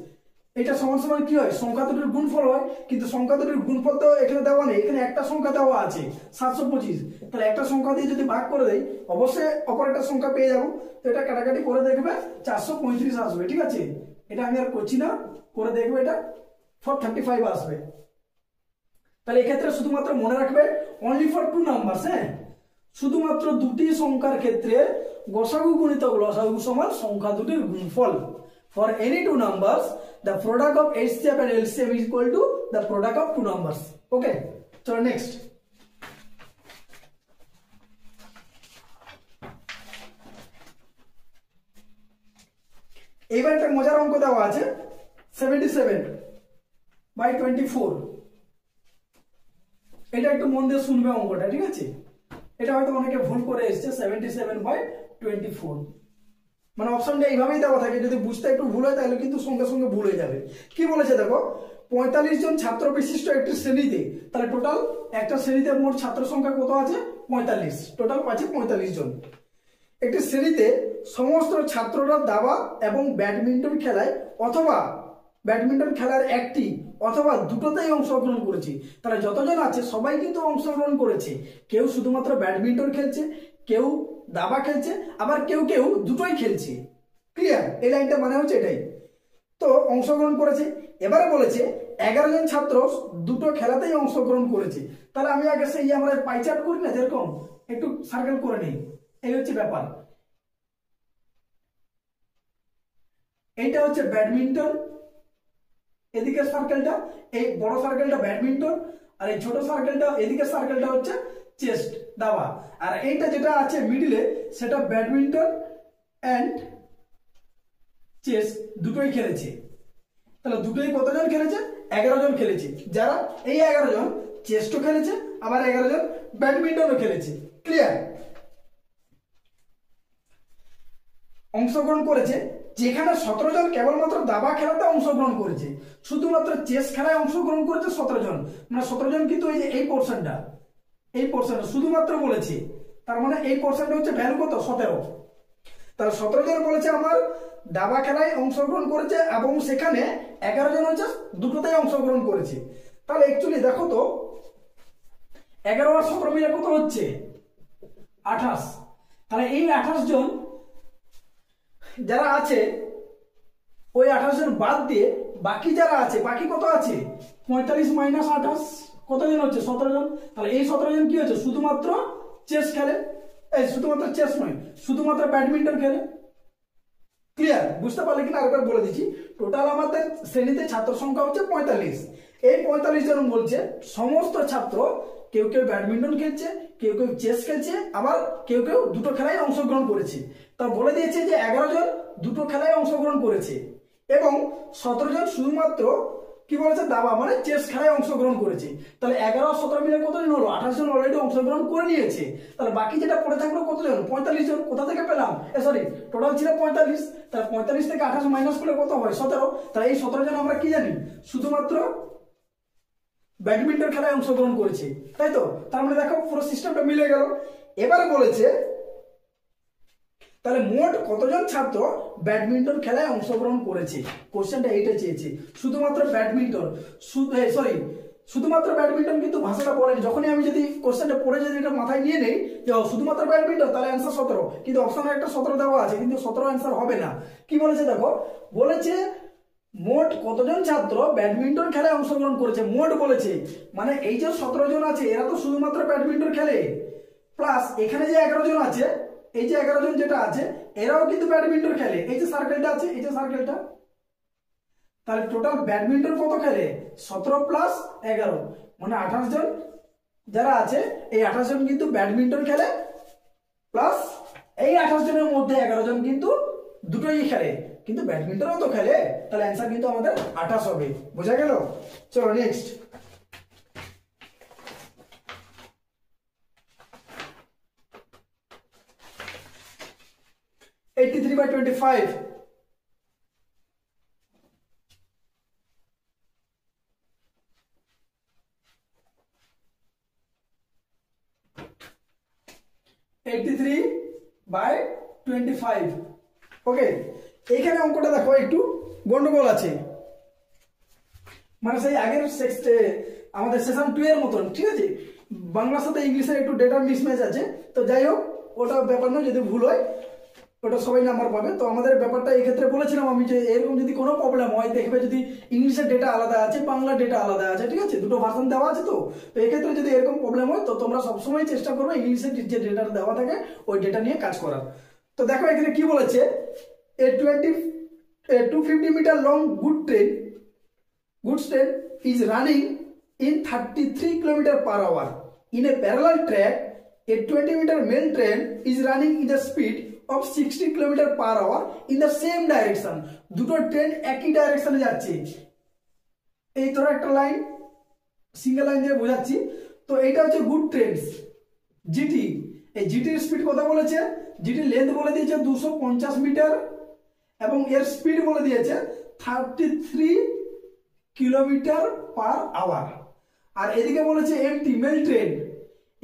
এটা সমান সমান কি হয়? সংখ্যা দুটির গুণফল হয়। কিন্তু সংখ্যা দুটির গুণফল তো এখানে দেওয়া নেই, এখানে একটা সংখ্যা দেওয়া আছে 725। তাহলে একটা সংখ্যা দিয়ে যদি ভাগ করে দেই অবশ্যই অপর একটা সংখ্যা পেয়ে যাব। তো এটা কাটাকাটি করে দেখবে 435 আসবে। ঠিক আছে, এটা আমি আর করছি না, করে দেখবে এটা 435 আসবে। তাহলে এক্ষেত্রে শুধুমাত্র মনে রাখবে অনলি ফর টু নাম্বারস। হ্যাঁ, শুধুমাত্র দুটি সংখ্যার ক্ষেত্রে গসাগু গুণিতক লসাগু সমান সংখ্যা দুটির গুণফল। For any two numbers the product of HCF and LCM is equal to the product of two numbers. ওকে, চলো নেক্সট। এইবার একটা মজার অঙ্ক দেওয়া আছে 77/24। এটা একটু মন দিয়ে শুনবে অঙ্কটা। ঠিক আছে, এটা হয়তো অনেকে ভুল করে এসেছে 77/24। মানে অপশনটা এইভাবেই দেওয়া থাকে, যদি বুঝতে একটু ভুল হয় তাহলে কিন্তু সঙ্গে সঙ্গে ভুল হয়ে যাবে। কি বলেছে দেখো, 45 জন ছাত্র বিশিষ্ট একটি শ্রেণীতে, তাহলে টোটাল একটা শ্রেণীতে মোট ছাত্র সংখ্যা কত আছে? 45। টোটাল আছে 45 জন। একটি শ্রেণীতে সমস্ত ছাত্ররা দাবা এবং ব্যাডমিন্টন খেলায় অথবা ব্যাডমিন্টন খেলার একটি অথবা দুটোতেই অংশগ্রহণ করেছি। তাহলে যতজন আছে সবাই কিন্তু অংশগ্রহণ করেছে। কেউ শুধুমাত্র ব্যাডমিন্টন খেলছে, কেউ দাবা খেলছে, আবার কেউ কেউ দুটোই খেলছে। ক্লিয়ার? এই লাইনটা মানে হচ্ছে এটাই। তো অংশগ্রহণ করেছে। এবারে বলেছে 11 জন ছাত্র দুটো খেলাতেই অংশগ্রহণ করেছে। তাহলে আমি আগে সেই আমরা পাই চার্ট করি না, যেরকম একটু সার্কেল করে নিই। এই হচ্ছে ব্যাপার। এইটা হচ্ছে ব্যাডমিন্টন, এদিকে সার্কেলটা, এই বড় সার্কেলটা ব্যাডমিন্টন, আর এই ছোট সার্কেলটা এদিকে সার্কেলটা হচ্ছে চেস্ট দাবা। আর এইটা যেটা আছে মিডিলে সেটা ব্যাডমিন্টন এন্ড চেস দুটোই খেলেছে। তাহলে দুটোই কতজন খেলেছে? 11 জন খেলেছে। যারা এই 11 জন চেস্টও খেলেছে, আবার 11 জন ব্যাডমিন্টনও খেলেছে। ক্লিয়ার? অংশগ্রহণ করেছে যেখানে 17 জন কেবলমাত্র দাবা খেলাতে অংশগ্রহণ করেছে, শুধুমাত্র চেস খেলায় অংশগ্রহণ করেছে 17 জন। মানে 17 জন কিন্তু এই পোর্শনটা শুধুমাত্র বলেছে, তার মানে এই পোর্শনটা হচ্ছে ভ্যালু কত? 17। তাহলে 17 জন বলেছে আমার দাবা খেলায় অংশগ্রহণ করেছে এবং সেখানে 11 জন হচ্ছে দুটোতেই অংশগ্রহণ করেছে। তাহলে অ্যাকচুয়ালি দেখো তো 11 আর 17 মিলে কত হচ্ছে? 28। তাহলে এই 28 জন যারা আছে ওই 28 জন বাদ দিয়ে বাকি যারা আছে, বাকি কত আছে? 45 মাইনাস 28 কতজন হচ্ছে? 17 জন। তাহলে এই 17 জন কি হচ্ছে? শুধুমাত্র চেস খেলে, এই শুধুমাত্র চেস নয়, শুধুমাত্র ব্যাডমিন্টন খেলে। ক্লিয়ার? বুঝতে পারলে কিনা আরেকবার বলে দিচ্ছি। টোটাল আমাদের শ্রেণীতে ছাত্র সংখ্যা হচ্ছে 45। এই 45 জন বলছে সমস্ত ছাত্র কেউ কেউ ব্যাডমিন্টন খেলছে, কেউ কেউ চেস খেলছে, আবার কেউ কেউ দুটো খেলায় অংশগ্রহণ করেছে। তা বলে দিয়েছে যে 11 জন দুটো খেলায় অংশগ্রহণ করেছে এবং 17 জন শুধুমাত্র কি বলেছে? দাবা মানে চেস খেলায় অংশগ্রহণ করেছে। তাহলে 11 আর 17 মিলে কতজন হলো? 28 জন অলরেডি অংশগ্রহণ করে নিয়েছে। তাহলে বাকি যেটা পড়ে থাকলো কতজন? 45 জন। কোথা থেকে পেলাম? সরি, টোটাল ছিল 45। তাহলে 45 থেকে 28 মাইনাস করলে কত হয়? 17। তাহলে এই 17 জন আমরা কি জানি? শুধুমাত্র ব্যাডমিন্টন খেলায় অংশগ্রহণ করেছে, তাই তো? তার মানে দেখো পুরো সিস্টেমটা মিলে গেল। এবারে বলেছে তাহলে মোট কতজন ছাত্র ব্যাডমিন্টন খেলায় অংশগ্রহণ করেছে। কোশ্চেনটা এইটা চেয়েছে, শুধুমাত্র ব্যাডমিন্টন। শুধুমাত্র ব্যাডমিন্টন কিন্তু ভাষাটা বলেনি। যখনই আমি যদি কোশ্চেনটা পড়ে যদি এটা মাথায় নিয়ে নেই যে শুধুমাত্র ব্যাডমিন্টন, তাহলে অ্যান্সার 17। কিন্তু অপশনে একটা 17 দেওয়া আছে, কিন্তু 17 অ্যান্সার হবে না। কি বলেছে দেখো, বলেছে মোট কতজন ছাত্র ব্যাডমিন্টন খেলায় অংশগ্রহণ করেছে। মোট বলেছে মানে এই যে 17 জন আছে এরা তো শুধুমাত্র ব্যাডমিন্টন খেলে, প্লাস এখানে যে 11 জন আছে, এই যে 11 জন যেটা আছে এরাও কিন্তু ব্যাডমিন্টন খেলে। এই যে সার্কেলটা আছে, এই যে সার্কেলটা, তাহলে টোটাল ব্যাডমিন্টন কত খেলে? 17 প্লাস 11 মানে 28 জন যারা আছে, এই 28 জন কিন্তু ব্যাডমিন্টন খেলে, প্লাস এই 28 জনের মধ্যে 11 জন কিন্তু দুটোই খেলে, কিন্তু ব্যাডমিন্টনও তো খেলে। তাহলে অ্যান্সার কিন্তু আমাদের 28 হবে। বোঝা গেল? চলো নেক্সট। (83/25) ওকে, এইখানে অঙ্কটা দেখো একটু গন্ডগোল আছে, মানে সেই আগের আমাদের সেশন 2 এর মতন, ঠিক আছে? বাংলার সাথে ইংলিশের একটু ডেটা মিসম্যাচ আছে। তো যাই হোক, ওটা ব্যাপার নয়, যদি ভুল হয় ওটা সবাই নাম্বার পাবে। তো আমাদের ব্যাপারটা এই ক্ষেত্রে বলেছিলাম আমি যে এরকম যদি কোনো প্রবলেম হয়, দেখবে যদি ইংলিশের ডেটা আলাদা আছে, বাংলার ডেটা আলাদা আছে, ঠিক আছে? দুটো ভার্সন দেওয়া আছে। তো এক্ষেত্রে যদি এরকম প্রবলেম হয় তো তোমরা সবসময় চেষ্টা করবে ইংলিশের যে ডেটা দেওয়া থাকে ওই ডেটা নিয়ে কাজ করার। তো দেখো এখানে কি বলেছে, a 250 meter long goods train is running in 33 km/h in a parallel track. A 20-meter mail train is running in the speed of 60 km/h in the same direction. দুটো ট্রেন একই ডাইরেকশনে যাচ্ছে। এই ধরো একটা লাইন, সিঙ্গেল লাইন দিয়ে বোঝাচ্ছি। তো এইটা হচ্ছে গুড ট্রেনস জিটি। এই জিটির স্পিড কত বলেছে? জিটির লেন্থ বলে দিয়েছে 250 মিটার এবং এর স্পিড বলে দিয়েছে 33 km/h। আর এদিকে বলেছে এমটি মেল ট্রেন।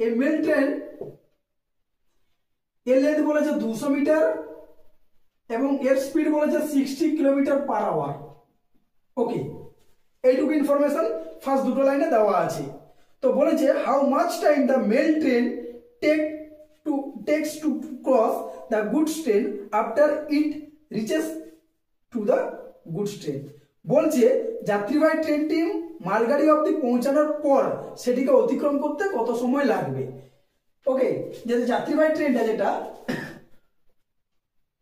এই মেল ট্রেন এর লেন্থ বলেছে 200 মিটার এবং এর স্পিড বলেছে 60 km/h। ওকে, এইটুকু ইনফরমেশন ফার্স্ট দুটো লাইনে দেওয়া আছে। তো বলেছে how much time the mail train takes to cross the goods train after it reaches to the goods train. বলছে যাত্রীবাহী ট্রেনটি মালগাড়ি অবধি পৌঁছানোর পর সেটিকে অতিক্রম করতে কত সময় লাগবে। ওকে, যে যাত্রীবাহী ট্রেনটা যেটা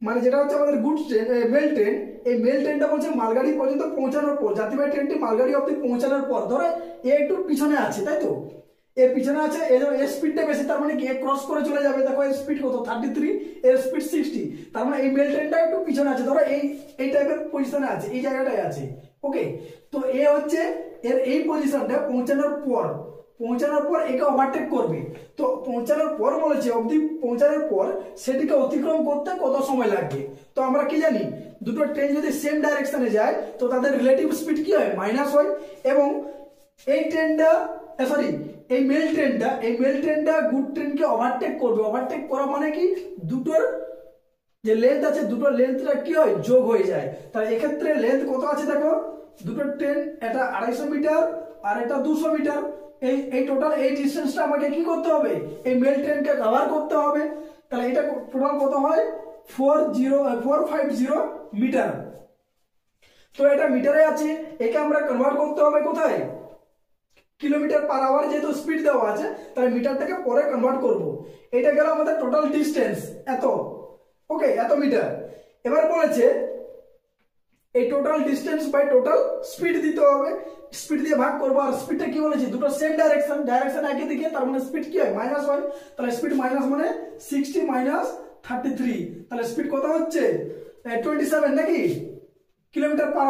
মানে যেটা হচ্ছে আমাদের গুডস ট্রেন মেল ট্রেন, এই মেল ট্রেনটা বলছে মালগাড়ি পর্যন্ত পৌঁছানোর পর, যাত্রীবাহী ট্রেনটি মালগাড়ি অবধি পৌঁছানোর পর, ধরো এ একটু পিছনে আছে, তাই তো এর পিছনে আছে, এর স্পিডটা বেশি, তার মানে কি এ ক্রস করে চলে যাবে। দেখো এর স্পিড কত 33, এর স্পিড 60, তার মানে এই মেল ট্রেনটা একটু পিছনে আছে, ধরো এই টাইপের পজিশনে আছে, এই জায়গাটায় আছে। ওকে, তো এ হচ্ছে এর এই পজিশনটা পৌঁছানোর পর একে ওভারটেক করবে। তো পৌঁছানোর পর বলেছে অবধি পৌঁছানোর পর সেটিকে অতিক্রম করতে কত সময় লাগবে। তো আমরা কি জানি, দুটো ট্রেন যদি সেম ডাইরেকশনে যায় তো তাদের রিলেটিভ স্পিড কি হয়, মাইনাস হয়। এবং এই ট্রেনটা এই মেল ট্রেনটা গুড ট্রেনকে ওভারটেক করবে। ওভারটেক করা মানে কি, দুটোর যে লেন্থ আছে দুটো লেন্থটা কি হয়, যোগ হয়ে যায়। তাহলে এক্ষেত্রে লেন্থ কত আছে দেখো, দুটো ট্রেন, এটা 250 মিটার আর এটা 200 মিটার। এই টোটাল এই ডিসটেন্সটা আমাকে কি করতে হবে, এই মেল ট্রেনকে কভার করতে হবে। তাহলে এটা টোটাল কত হয়, 450 মিটার। তো এটা মিটারে আছে, একে আমরা কনভার্ট করতে হবে কোথায়, কিলোমিটার পার আওয়ার, যেহেতু স্পিড দেওয়া আছে তাহলে মিটারটাকে পরে কনভার্ট করব। এটা গেল আমাদের টোটাল ডিসটেন্স এত। ওকে, এত মিটার। এবার বলেছে এই total distance by total speed দিতে হবে, স্পিড দিয়ে ভাগ করবো। আর স্পিডটা কি বলেছে, দুটো সেম ডাইরেকশন একই দিকে, তার মানে স্পিড কি হয়, মাইনাস হয়। তাহলে স্পিড মাইনাস মানে 60 মাইনাস 33, তাহলে স্পিড কত হচ্ছে 27 নাকি, কিলোমিটার পার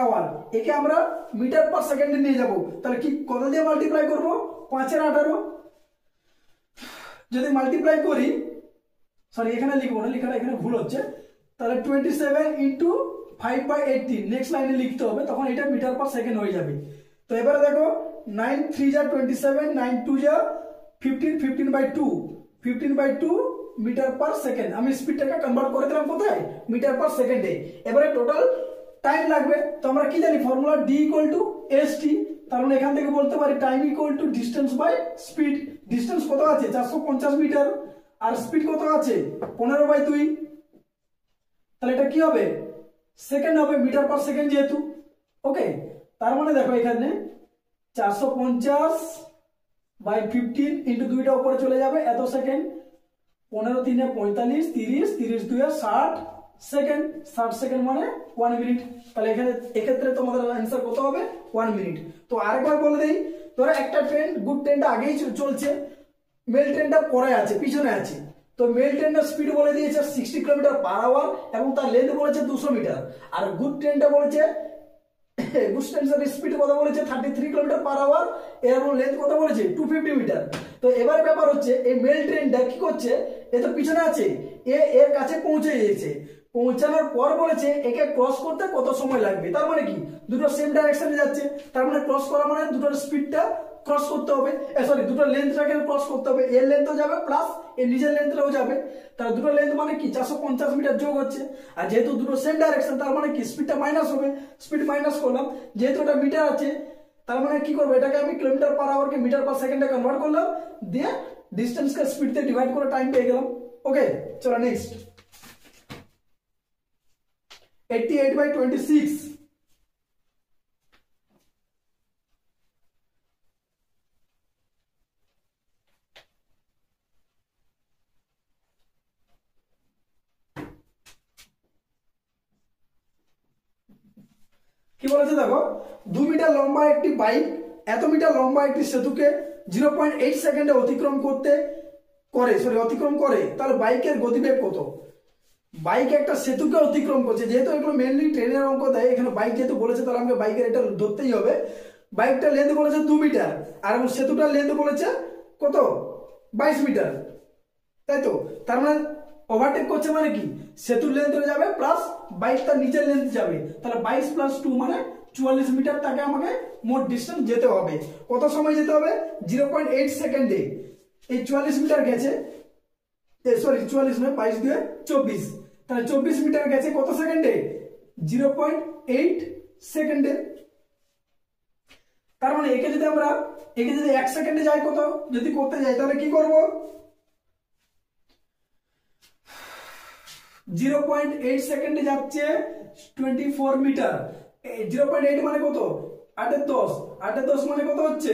আওয়ার। একে আমরা মিটার পার সেকেন্ডে নিয়ে যাব। তাহলে কি কত দিয়ে মাল্টিপ্লাই করব, 5 এর 18। যদি মাল্টিপ্লাই করি, এখানে লিখবো না, লেখাটা এখানে ভুল হচ্ছে। তাহলে 27 ইন্টু 5/18 নেক্সট লাইনে লিখতে হবে, তখন এটা মিটার পার সেকেন্ড হয়ে যাবে। তো এবারে দেখো 9 3 যা 27, 9 2 যা 15, 15/2 মিটার পার সেকেন্ড। আমি স্পিডটাকে কনভার্ট করে দিলাম কোথায়, মিটার পার সেকেন্ডে। এবারে টোটাল টাইম লাগবে। তো আমরা কি জানি, ফর্মুলা D = ST। তার মানে এখান থেকে বলতে পারি time = distance by speed. Distance কত আছে 450 মিটার, আর স্পিড কত আছে 15/2। তাহলে এটা কি হবে, সেকেন্ড হবে, মিটার পার সেকেন্ড যেহেতু। ওকে, তার মানে দেখো এখানে 450/15 ইন্টু 2টা উপরে চলে যাবে, এত সেকেন্ড। 15 3 45, 30, 30 2 60 সেকেন্ড, 60 সেকেন্ড মানে 1 মিনিট। তাহলে এক্ষেত্রে তোমাদের অ্যান্সার কত হবে, 1 মিনিট। তো আরেকবার বলে দেই, ধরো একটা ট্রেন, গুড ট্রেনটা আগেই চলছে, মেল ট্রেনটা পরে আছে, পিছনে আছে। তো মেল ট্রেনটার স্পিড বলে দিয়েছে 60 কিলোমিটার পার আওয়ার এবং তার লেন্থ বলেছে 200 মিটার। আর গুড ট্রেনটা বলেছে, গুড ট্রেনের স্পিড কত বলেছে 33 কিলোমিটার পার আওয়ার, এর লেন্থ কত বলেছে 250 মিটার। তো এবার ব্যাপার হচ্ছে এই মেল ট্রেনটা কি করছে, এ তো পিছনে আছে, এর কাছে পৌঁছে গিয়েছে। পৌঁছানোর পর বলেছে একে ক্রস করতে কত সময় লাগবে। তার মানে কি, দুটো সেম ডাইরেকশনে যাচ্ছে, তার মানে ক্রস করা মানে দুটোর স্পিডটা ক্রস করতে হবে, দুটো লেন্থটাকে ক্রস করতে হবে। এর লেন্থও যাবে প্লাস এর নিজের লেন্থটাও যাবে। তাহলে দুটো লেন্থ মানে কি 450 মিটার যোগ হচ্ছে। আর যেহেতু দুটো সেম ডাইরেকশন, তার মানে কি স্পিডটা মাইনাস হবে। স্পিড মাইনাস করলাম, যেহেতু এটা মিটার আছে, তার মানে কি করবো, এটাকে আমি কিলোমিটার পার আওয়ারকে মিটার পার সেকেন্ডে কনভার্ট করলাম, দিয়ে ডিস্টেন্সকে স্পিড দিয়ে ডিভাইড করে টাইম পেয়ে গেলাম। ওকে, চলো নেক্সট। 88/26। কি বলেছে দেখো, 2 মিটার লম্বা একটি বাইক এত মিটার লম্বা একটি সেতুকে 0.8 সেকেন্ডে অতিক্রম করে। তাহলে বাইকের গতিবেগ কত। বাইক একটা সেতুকে অতিক্রম করছে, যেহেতু এগুলো মেনলি ট্রেনের অঙ্ক দেয়, এখানে বাইক যেহেতু বলেছে তাহলে আমাকে বাইকের এটা ধরতেই হবে। বাইকটার লেন্থ বলেছে 2 মিটার আর সেতুটার লেন্থ বলেছে কত 22 মিটার, তাই তো। তার মানে ওভারটেক করছে মানে কি, সেতুর লেন্থ যাবে প্লাস বাইকটার নিচের লেন্থ যাবে। তাহলে 22 + 2 মানে 44 মিটার, তাকে আমাকে মোট ডিস্টেন্স যেতে হবে। কত সময় যেতে হবে, 0.8 সেকেন্ডে। এই 44 মিটার গেছে, 44 নয় 22 দিয়ে 24, তাহলে 24 মিটার গেছে কত সেকেন্ডে, 0.8 সেকেন্ডে। তার মানে একে যদি 1 সেকেন্ডে যাই কত যদি করতে যাই তাহলে কি করব 0.8 সেকেন্ডে যাচ্ছে 24 মিটার। 0.8 মানে কত 8 এর 10 মানে কত হচ্ছে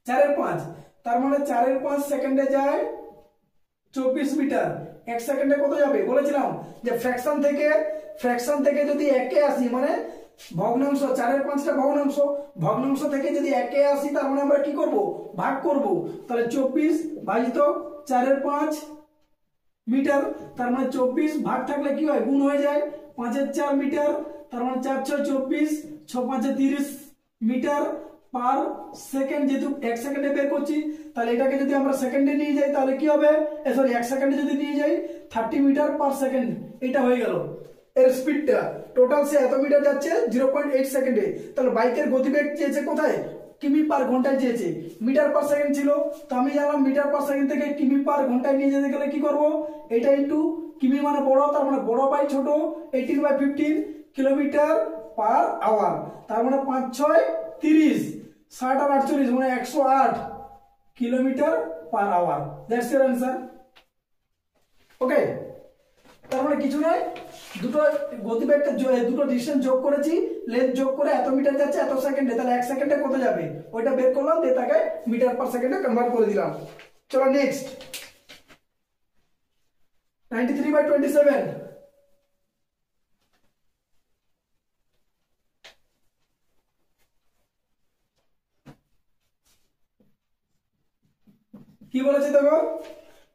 4 এর 5, তার মানে 4 এর 5 সেকেন্ডে যায় 24 মিটার। 1 সেকেন্ডে কত যাবে বলেছিলাম যে ফ্র্যাকশন থেকে যদি একে আসি মানে ভগ্নাংশ 4 এর 5টা ভগ্নাংশ থেকে যদি একে আসি তার মানে আমরা কি করব ভাগ করব। তাহলে 24 ভাজিত 4 এর 5 মিটার, তার মানে 24 ভাগ থাকলে কি হয় গুণ হয়ে যায় 5 এর 4 মিটার, তার মানে 4 6 24 6 5 30 মিটার পার সেকেন্ড। যেহেতু 1 সেকেন্ডে বের করছি তাহলে এটাকে যদি আমরা সেকেন্ডে নিয়ে যাই তাহলে কি হবে সরি 1 সেকেন্ডে যদি নিয়ে যাই 30 মিটার পার সেকেন্ড। এটা হয়ে গেল এর স্পিডটা। টোটাল সে এত মিটার যাচ্ছে 0.8 সেকেন্ডে। তাহলে বাইকের গতিবেগ চেয়েছে কোথায় কিমি পার ঘন্টায় চেয়েছে, মিটার পার সেকেন্ড ছিল তো আমি জানলাম মিটার পার সেকেন্ড থেকে কিমি পার ঘন্টায় নিয়ে যেতে গেলে কি করব এটা ইনটু কিমি মানে বড়, তার মানে বড় বাই ছোট 18/15 কিলোমিটার পার আওয়ার, তার মানে 5 6 30 60 আর 48 মানে 108 kilometre per hour. That's your answer. Okay, তার মানে কিছু নয় দুটো গতিবেগটা দুটো ডিসটেন্স যোগ করেছি, লেন্থ যোগ করে এত মিটার যাচ্ছে এত সেকেন্ডে, তাহলে 1 সেকেন্ডে কত যাবে ওইটা বের করলাম দিয়ে তাকে মিটার পার সেকেন্ডে কনভার্ট করে দিলাম। চলো নেক্সট 93/27 কি বলেছে দেখো,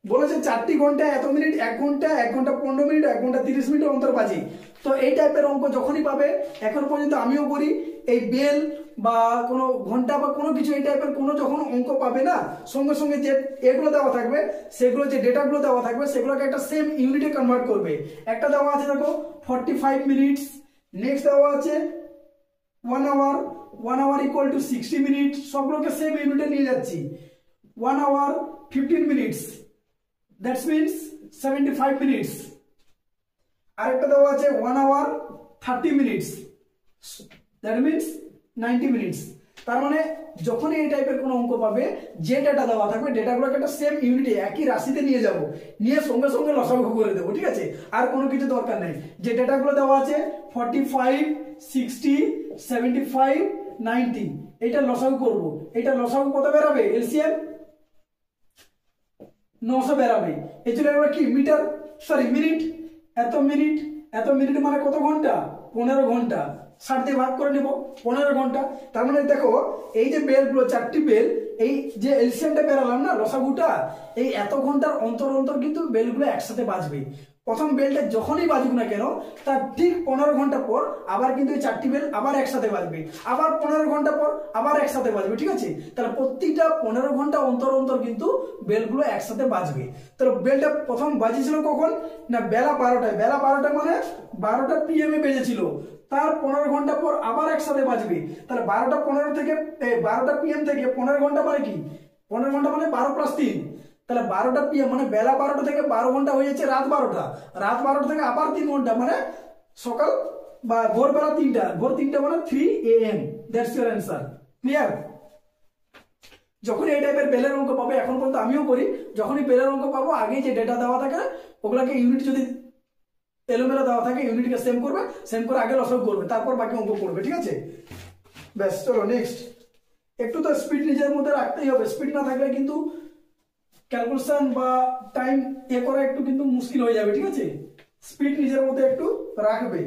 বলেছে 4টি ঘন্টায় এত মিনিট, 1 ঘন্টা 1 ঘন্টা 15 মিনিট 1 ঘন্টা 30 মিনিট অন্তর বাজে। তো এই টাইপের অঙ্ক যখনই পাবে, এখন পর্যন্ত আমিও করি, এই বেল বা কোনো ঘন্টা বা কোনো কিছু এই টাইপের কোনো যখন অঙ্ক পাবে না সঙ্গে সঙ্গে যে এগুলো দেওয়া থাকবে সেগুলো যে ডেটাগুলো দেওয়া থাকবে সেগুলোকে একটা সেম ইউনিটে কনভার্ট করবে। একটা দেওয়া আছে দেখো 45 মিনিটস, নেক্সট দেওয়া আছে 1 hour, 1 hour equal to 60 minute, সবগুলোকে সেম ইউনিটে নিয়ে যাচ্ছি। 1 hour 15 minutes that's means 75 minutes. আরেকটা দেওয়া আছে 1 hour 30 minutes that means 90 minutes. তার মানে যখনই এই টাইপের কোনো অঙ্ক পাবে যে ডেটা দেওয়া থাকবে ডেটাগুলোকে একটা সেম ইউনিটে একই রাশিতে নিয়ে যাব, নিয়ে সঙ্গে সঙ্গে লসাগু করে দেবো, ঠিক আছে? আর কোনো কিছু দরকার নেই। যে ডেটাগুলো দেওয়া আছে 45 60 75 90 এটা লসাগু করব। এটা লসাগু কত বেরাবে এলসিএম 900 বেরাবে। এই জন্য আমরা কি মিটার সরি মিনিট, এত মিনিট মানে কত ঘন্টা 15 ঘন্টা, 60 দিয়ে ভাগ করে নেব 15 ঘন্টা। তার মানে দেখো এই যে বেলগুলো 4টি বেল, এই যে এলসিএমটা বেরালাম না লসাগুটা, এই এত ঘন্টার অন্তর অন্তর কিন্তু বেলগুলো একসাথে বাজবে। প্রথম বেলটা যখনই বাজুক না কেন তার ঠিক 15 ঘন্টা পর আবার কিন্তু এই 4টি বেল আবার একসাথে বাজবে, আবার 15 ঘন্টা পর আবার একসাথে বাজবে, ঠিক আছে? তাহলে প্রত্যেকটা 15 ঘন্টা অন্তর অন্তর কিন্তু বেলগুলো একসাথে বাজবে। তাহলে বেলটা প্রথম বাজিয়েছিল কখন না বেলা 12টায়, বেলা 12টা মানে 12টা PM এ বেজেছিল, তার 15 ঘন্টা পর আবার একসাথে বাজবে। তাহলে 12টা 15 থেকে 12টা PM থেকে 15 ঘন্টা মানে কি 15 ঘন্টা মানে 12 + 3, তাহলে 12টা PM মানে বেলা 12টা থেকে 12 ঘন্টা হয়ে যাচ্ছে রাত 12টা, রাত 12টা থেকে আবার 3 ঘন্টা মানে সকাল বা ভোরবেলা 3টা, ভোর 3টা মানে 3 AM। That's your answer. Clear? যখনই এই টাইপের বেলের অঙ্ক পাবে, এখন পর্যন্ত আমিও করি, যখনই বেলের অঙ্ক পাবো আগে যে ডেটা দেওয়া থাকে ওগুলাকে ইউনিট যদি এলোমেলো দেওয়া থাকে ইউনিটকে সেম করবে, সেম করে আগে লসাগু করবে, তারপর বাকি অঙ্ক করবে, ঠিক আছে? ব্যাস চলো নেক্সট। একটু তো স্পিড নিজের মধ্যে রাখতেই হবে, স্পিড না থাকলে কিন্তু ক্যালকুলেশন বা টাইম করা একটু কিন্তু মুশকিল হয়ে যাবে, ঠিক আছে? স্পিড নিজের মধ্যে একটু রাখবে।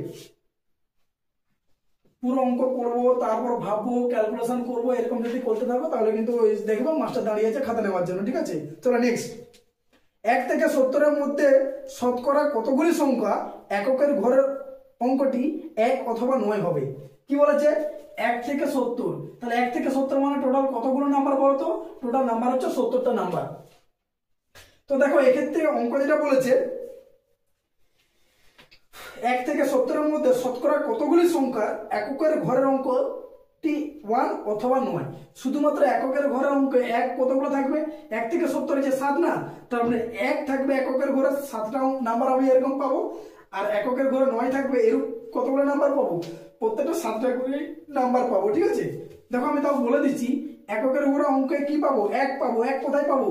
পুরো অঙ্ক করবো তারপর ভাববো ক্যালকুলেশন করবো এরকম যদি করতে থাকো তাহলে কিন্তু দেখবো মাস্টার দাঁড়িয়ে আছে খাতা নেওয়ার জন্য, ঠিক আছে? চলো নেক্সট। 1 থেকে 70-এর মধ্যে শতকরা কতগুলি সংখ্যা এককের ঘরের অঙ্কটি 1 অথবা 9 হবে? কি বলেছে 1 থেকে 70, তাহলে 1 থেকে 70 মানে টোটাল কতগুলো নাম্বার বলো তো? টোটাল নাম্বার হচ্ছে 70টা নাম্বার। তো দেখো এক্ষেত্রে অঙ্ক যেটা বলেছে 1 থেকে 70-এর মধ্যে শতকরা কতগুলি সংখ্যা এককের ঘরের অঙ্ক 71 অথবা 9। শুধুমাত্র এককের ঘরে অঙ্ক এক কতগুলো থাকবে, 1 থেকে 70 যে 7 না, তার মানে 1 থাকবে এককের ঘরে 7টা নাম্বার আমি এরকম পাবো, আর এককের ঘরে 9 থাকবে এরকম কতগুলো নাম্বার পাবো, প্রত্যেকটা 7টা করে নাম্বার পাবো। ঠিক আছে, দেখো আমি তাও বলে দিচ্ছি, এককের ঘরে অঙ্কে কি পাবো, 1 পাবো। 1 কোথায় পাবো,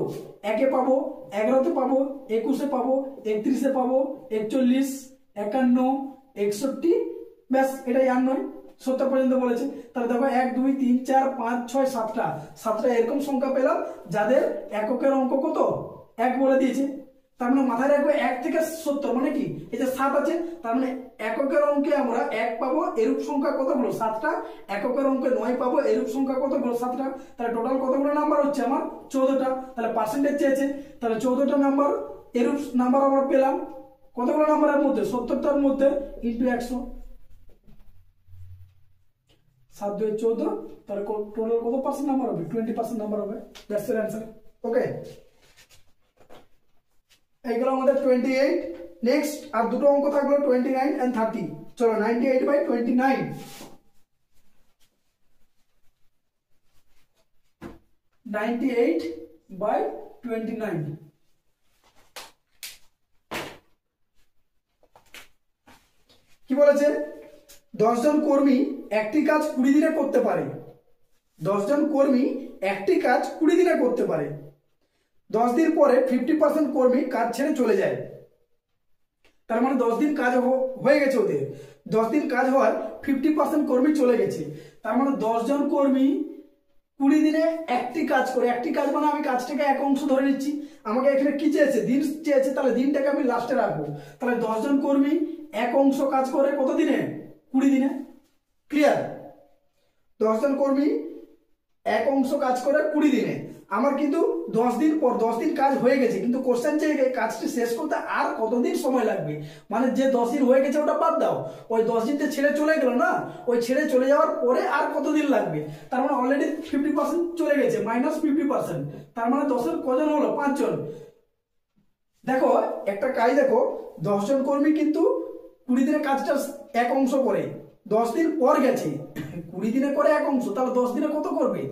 1-এ পাবো, 11-তে পাবো, 21-এ পাবো, 31-এ পাবো, 41, 51, 61, ব্যাস এটাই আর নয়, 70 পর্যন্ত বলেছে। তাহলে দেখো 1 2 3 4 5 6 7টা এরকম সংখ্যা পেলাম যাদের এককের অঙ্ক কত, 1 বলে দিয়েছে। তার মানে মাথায় রাখবে 1 থেকে 70 মানে কি, এই যে 7 আছে, তার মানে এককের অঙ্কে আমরা 1 পাবো এরূপ সংখ্যা কতগুলো, 7টা। এককের অঙ্কে 9 পাবো এরূপ সংখ্যা কতগুলো, 7টা। তাহলে টোটাল কতগুলো নাম্বার হচ্ছে আমার, 14টা। তাহলে পার্সেন্টেজ চেয়েছে, তাহলে 14টা নাম্বার এরূপ নাম্বার আমরা পেলাম। কতগুলো নাম্বারের মধ্যে, 70টার মধ্যে ইন্টু 100, 7 2 14, তাহলে টোটাল কত পার্সেন্ট নাম্বার হবে, 20% নাম্বার হবে। দ্যাটস এর आंसर। ওকে, এইগুলো আমাদের 28। নেক্সট আর দুটো অঙ্ক থাকলো 29 এন্ড 30। চলো 98/29, 98/29 কি বলেছে, 10 জন কর্মী একটি কাজ 20 দিনে করতে পারে। 10 জন কর্মী একটি কাজ 20 দিনে করতে পারে। 10 দিন পরে 50% কর্মী কাজ ছেড়ে চলে যায়। তার মানে 10 দিন কাজ হয়ে গেছে ওদের, 10 দিন কাজ হয়, 50% কর্মী চলে গেছে। তার মানে 10 জন কর্মী 20 দিনে একটি কাজ করে। একটি কাজ মানে আমি কাজটাকে এক অংশ ধরে নিচ্ছি, আমাকে এখানে কি চেয়েছে, দিন চেয়েছে, তাহলে দিনটাকে আমি লাস্টে রাখবো। তাহলে 10 জন কর্মী এক অংশ কাজ করে কত দিনে, 20 দিনে। ক্লিয়ার, 10 জন কর্মী এক অংশ কাজ করে 20 দিনে। আমার কিন্তু 10 দিন পর, 10 দিন কাজ হয়ে গেছে, কিন্তু কোশ্চেন চেয়ে কাজটি শেষ করতে আর কতদিন সময় লাগবে, মানে যে 10 দিন হয়ে গেছে ওটা বাদ দাও, ওই 10 দিন যে ছেড়ে চলে গেল না, ওই ছেড়ে চলে যাওয়ার পরে আর কতদিন লাগবে। তার মানে অলরেডি 50% চলে গেছে, -50%। তার মানে 10-এর কজন হলো, 5 জন। দেখো একটা কাজ, দেখো 10 জন কর্মী কিন্তু 20 দিনে কাজটা এক অংশ করে, 10 দিন পর গেছে, 20 দিনে করে এক অংশ, তাহলে 10 দিনে কত করবে,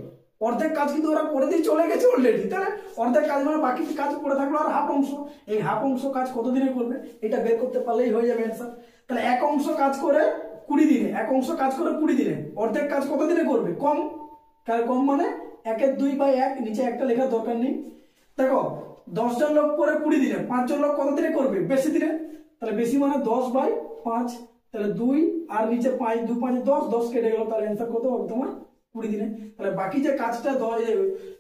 অর্ধেক কাজ কিন্তু ওরা করে দিয়ে চলে গেছে অলরেডি। তাহলে অর্ধেক কাজ মানে বাকি কাজ পড়ে থাকলো আর হাফ অংশ, এই হাফ অংশ কাজ কত দিনে করবে, এটা বের করতে পারলেই হয়ে যাবে অ্যান্সার। তাহলে এক অংশ কাজ করে 20 দিনে, এক অংশ কাজ করে 20 দিনে, অর্ধেক কাজ কত দিনে করবে, কম। তাহলে কম মানে 1/2/1, নিচে একটা লেখার দরকার নেই। দেখো 10 জন লোক করে 20 দিনে, 5 জন লোক কত দিনে করবে, বেশি দিনে। তাহলে বেশি মানে 10/5, তাহলে 2 আর নিচে 5, 2 5 10, 10 কেটে গেল, তাহলে অ্যান্সার কত হবে তোমার, 20 দিনে। তাহলে বাকি যে কাজটা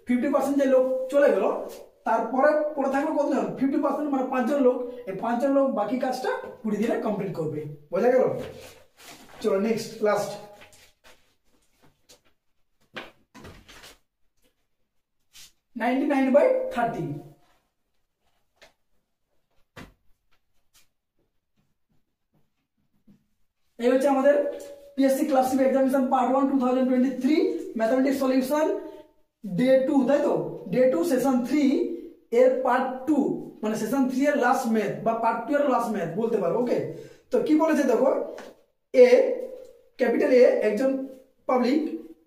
50% যে লোক চলে গেল, তারপরে পড়ে থাকলো কতজন, 50% মানে 5 জন লোক, এই 5 জন লোক বাকি কাজটা 20 দিনে কমপ্লিট করবে। বোঝা গেল? চলো নেক্সট, লাস্ট। 99/30। এই হচ্ছে আমাদের PSC classic examination part 1 2023 mathematics solution day 2, তাই তো, ডে 2 সেশন 3 এর পার্ট 2, মানে সেশন 3 এর লাস্ট ম্যাথ বা পার্ট 2 এর লাস্ট ম্যাথ বলতে পারো। ওকে, তো কি বলেছে দেখো, ক্যাপিটাল এ একজন পাবলিক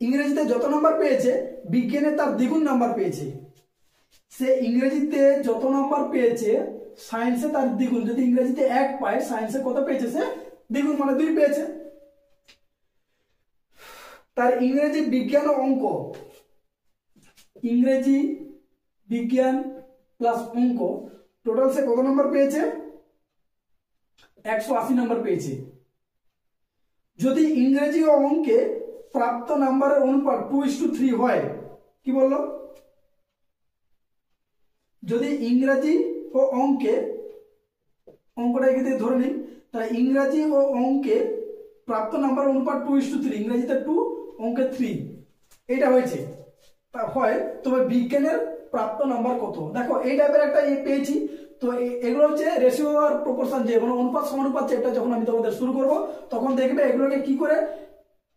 ইংরেজিতে যত নাম্বার পেয়েছে, বিজ্ঞানে তার দ্বিগুণ নাম্বার পেয়েছে। সে ইংরেজিতে যত নাম্বার পেয়েছে, সায়েন্সে তার দ্বিগুণ। যদি ইংরেজিতে 1 পায়, সায়েন্সে কত পেয়েছে, সে দ্বিগুণ মানে 2 পেয়েছে। তার ইংরেজি বিজ্ঞান ও অঙ্ক, ইংরেজি বিজ্ঞান প্লাস অঙ্ক টোটাল সে কত নাম্বার পেয়েছে, 180 নাম্বার পেয়েছে। যদি ইংরেজি ও অঙ্কে প্রাপ্ত নাম্বারের অনুপাত 2:3 হয়, কি বললো, যদি ইংরেজি ও অঙ্কে, অঙ্কটা এখানে ধরে নিই, তাহলে ইংরেজি ও অঙ্কে প্রাপ্ত নাম্বার অনুপাত 2:3, ইংরেজিতে 2, অঙ্কে 3, এটা হয়েছে, তা হয়, তবে বিজ্ঞানের প্রাপ্ত নাম্বার কত। দেখো এই টাইপের একটা পেয়েছি, তো এগুলো হচ্ছে রেশিও আর প্রপোর্শন, যে অনুপাত সমানুপাত চ্যাপ্টার যখন আমি তোমাদের শুরু করব, তখন দেখবে এগুলোকে কি করে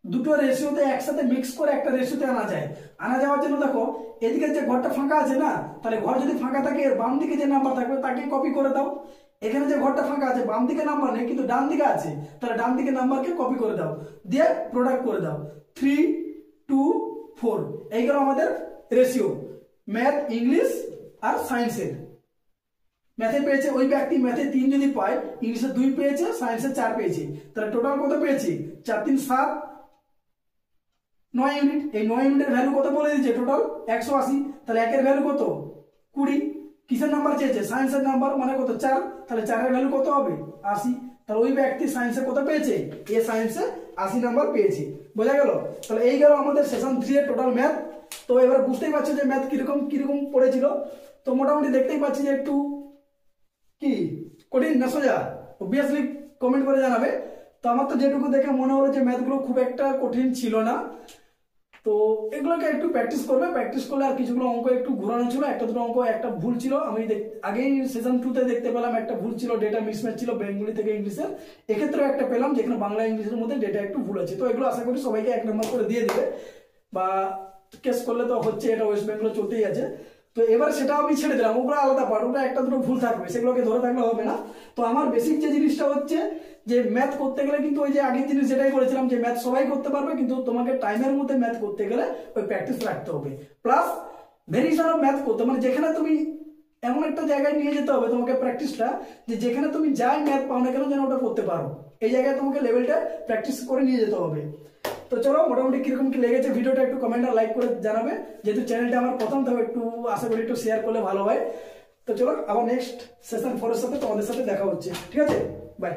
দুটো রেশিওতে একসাথে মিক্স করে একটা রেশিওতে আনা যায়। আনা যাওয়ার জন্য দেখো এদিকে যে ঘরটা ফাঁকা আছে না, তাহলে ঘর যদি ফাঁকা থাকে, বাম দিকে যে নাম্বার থাকবে তাকে কপি করে দাও। এখানে যে ঘরটা ফাঁকা আছে, বাম দিকে নাম্বার নেই কিন্তু ডান দিকে আছে, তাহলে ডান দিকে নাম্বারকে কপি করে দাও, দিয়ে প্রোডাক্ট করে দাও। 3 2:4 এই গেল আমাদের রেশিও ম্যাথ ইংলিশ আর সায়েন্সের। ম্যাথে পেয়েছে ওই ব্যক্তি ম্যাথে 3 যদি পায়, ইংলিশে 2 পেয়েছে, সায়েন্সে 4 পেয়েছে, তাহলে টোটাল কত পেয়েছে? 4 3 7 9 ইউনিট। এই 9 ইউনিটের ভ্যালু কত বলে দিয়েছে? টোটাল 180। তাহলে একের ভ্যালু কত? 20। কিসের নাম্বার চেয়েছে? সায়েন্সের নাম্বার, মানে কত? 4। তাহলে 4 এর ভ্যালু কত হবে? 80। তাহলে ওই ব্যক্তি সায়েন্সে কত পেয়েছে? এ সায়েন্সে 80 নাম্বার পেয়েছে। বোঝা গেল? তাহলে এই গেল আমাদের সেশন 3 এর টোটাল ম্যাথ। তো এবার বুঝতেই পারছো যে ম্যাথ কিরকম কিরকম পড়েছিল। তো মোটামুটি দেখতেই পাচ্ছি যে একটু কি কঠিন না সোজা, অবভিয়াসলি কমেন্ট করে জানাবে। তো আমার তো যেটুকু দেখে মনে হলো যে ম্যাথগুলো খুব একটা কঠিন ছিল না। তো এগুলোকে একটু প্র্যাকটিস করবে, প্র্যাকটিস করলে আর কিছুগুলো অঙ্ক একটু ঘোরানো ছিল, একটা দুটো অঙ্ক একটা ভুল ছিল। আমি আগেই সিজন 2 তে দেখতে পেলাম একটা ভুল ছিল, ডেটা মিসম্যাচ ছিল বেঙ্গলি থেকে ইংলিশের। এক্ষেত্রে একটা পেলাম যেখানে বাংলা ইংলিশের মধ্যে ডেটা একটু ভুল আছে। তো এগুলো আশা করি সবাইকে 1 নম্বর করে দিয়ে দিবে, বা কেস করলে তো হচ্ছে, এটা ওয়েস্ট বেঙ্গলে চলতেই আছে। তো এবার সেটা আমি ছেড়ে দিলাম, ওগুলো আলাদা পার্ট, ওটা একটা দুটো ভুল থাকবে, সেগুলোকে ধরে থাকলে হবে না। তো আমার বেসিক যে জিনিসটা হচ্ছে যে ম্যাথ করতে গেলে কিন্তু ওই যে আগের জিনিস যেটাই বলেছিলাম যে ম্যাথ সবাই করতে পারবে, কিন্তু তোমাকে টাইমের মধ্যে ম্যাথ করতে গেলে ওই প্র্যাকটিস রাখতে হবে। প্লাস ভেরিয়েশন অফ ম্যাথ করতে, মানে যেখানে তুমি এমন একটা জায়গায় নিয়ে যেতে হবে তোমাকে প্র্যাকটিসটা, যে যেখানে তুমি যাই ম্যাথ পাও না কেন যেন ওটা করতে পারো, এই জায়গায় তোমাকে লেভেলটা প্র্যাকটিস করে নিয়ে যেতে হবে। তো চলো, মোটামুটি কিরকম কি লেগেছে ভিডিওটা একটু কমেন্ট আর লাইক করে জানাবে। যেহেতু চ্যানেলটা আমার প্রথম, তবে একটু আশা করি একটু শেয়ার করলে ভালো হয়। তো চলো, আবার নেক্সট সেশন 4 এর সাথে তোমাদের সাথে দেখা হচ্ছে। ঠিক আছে, বাই।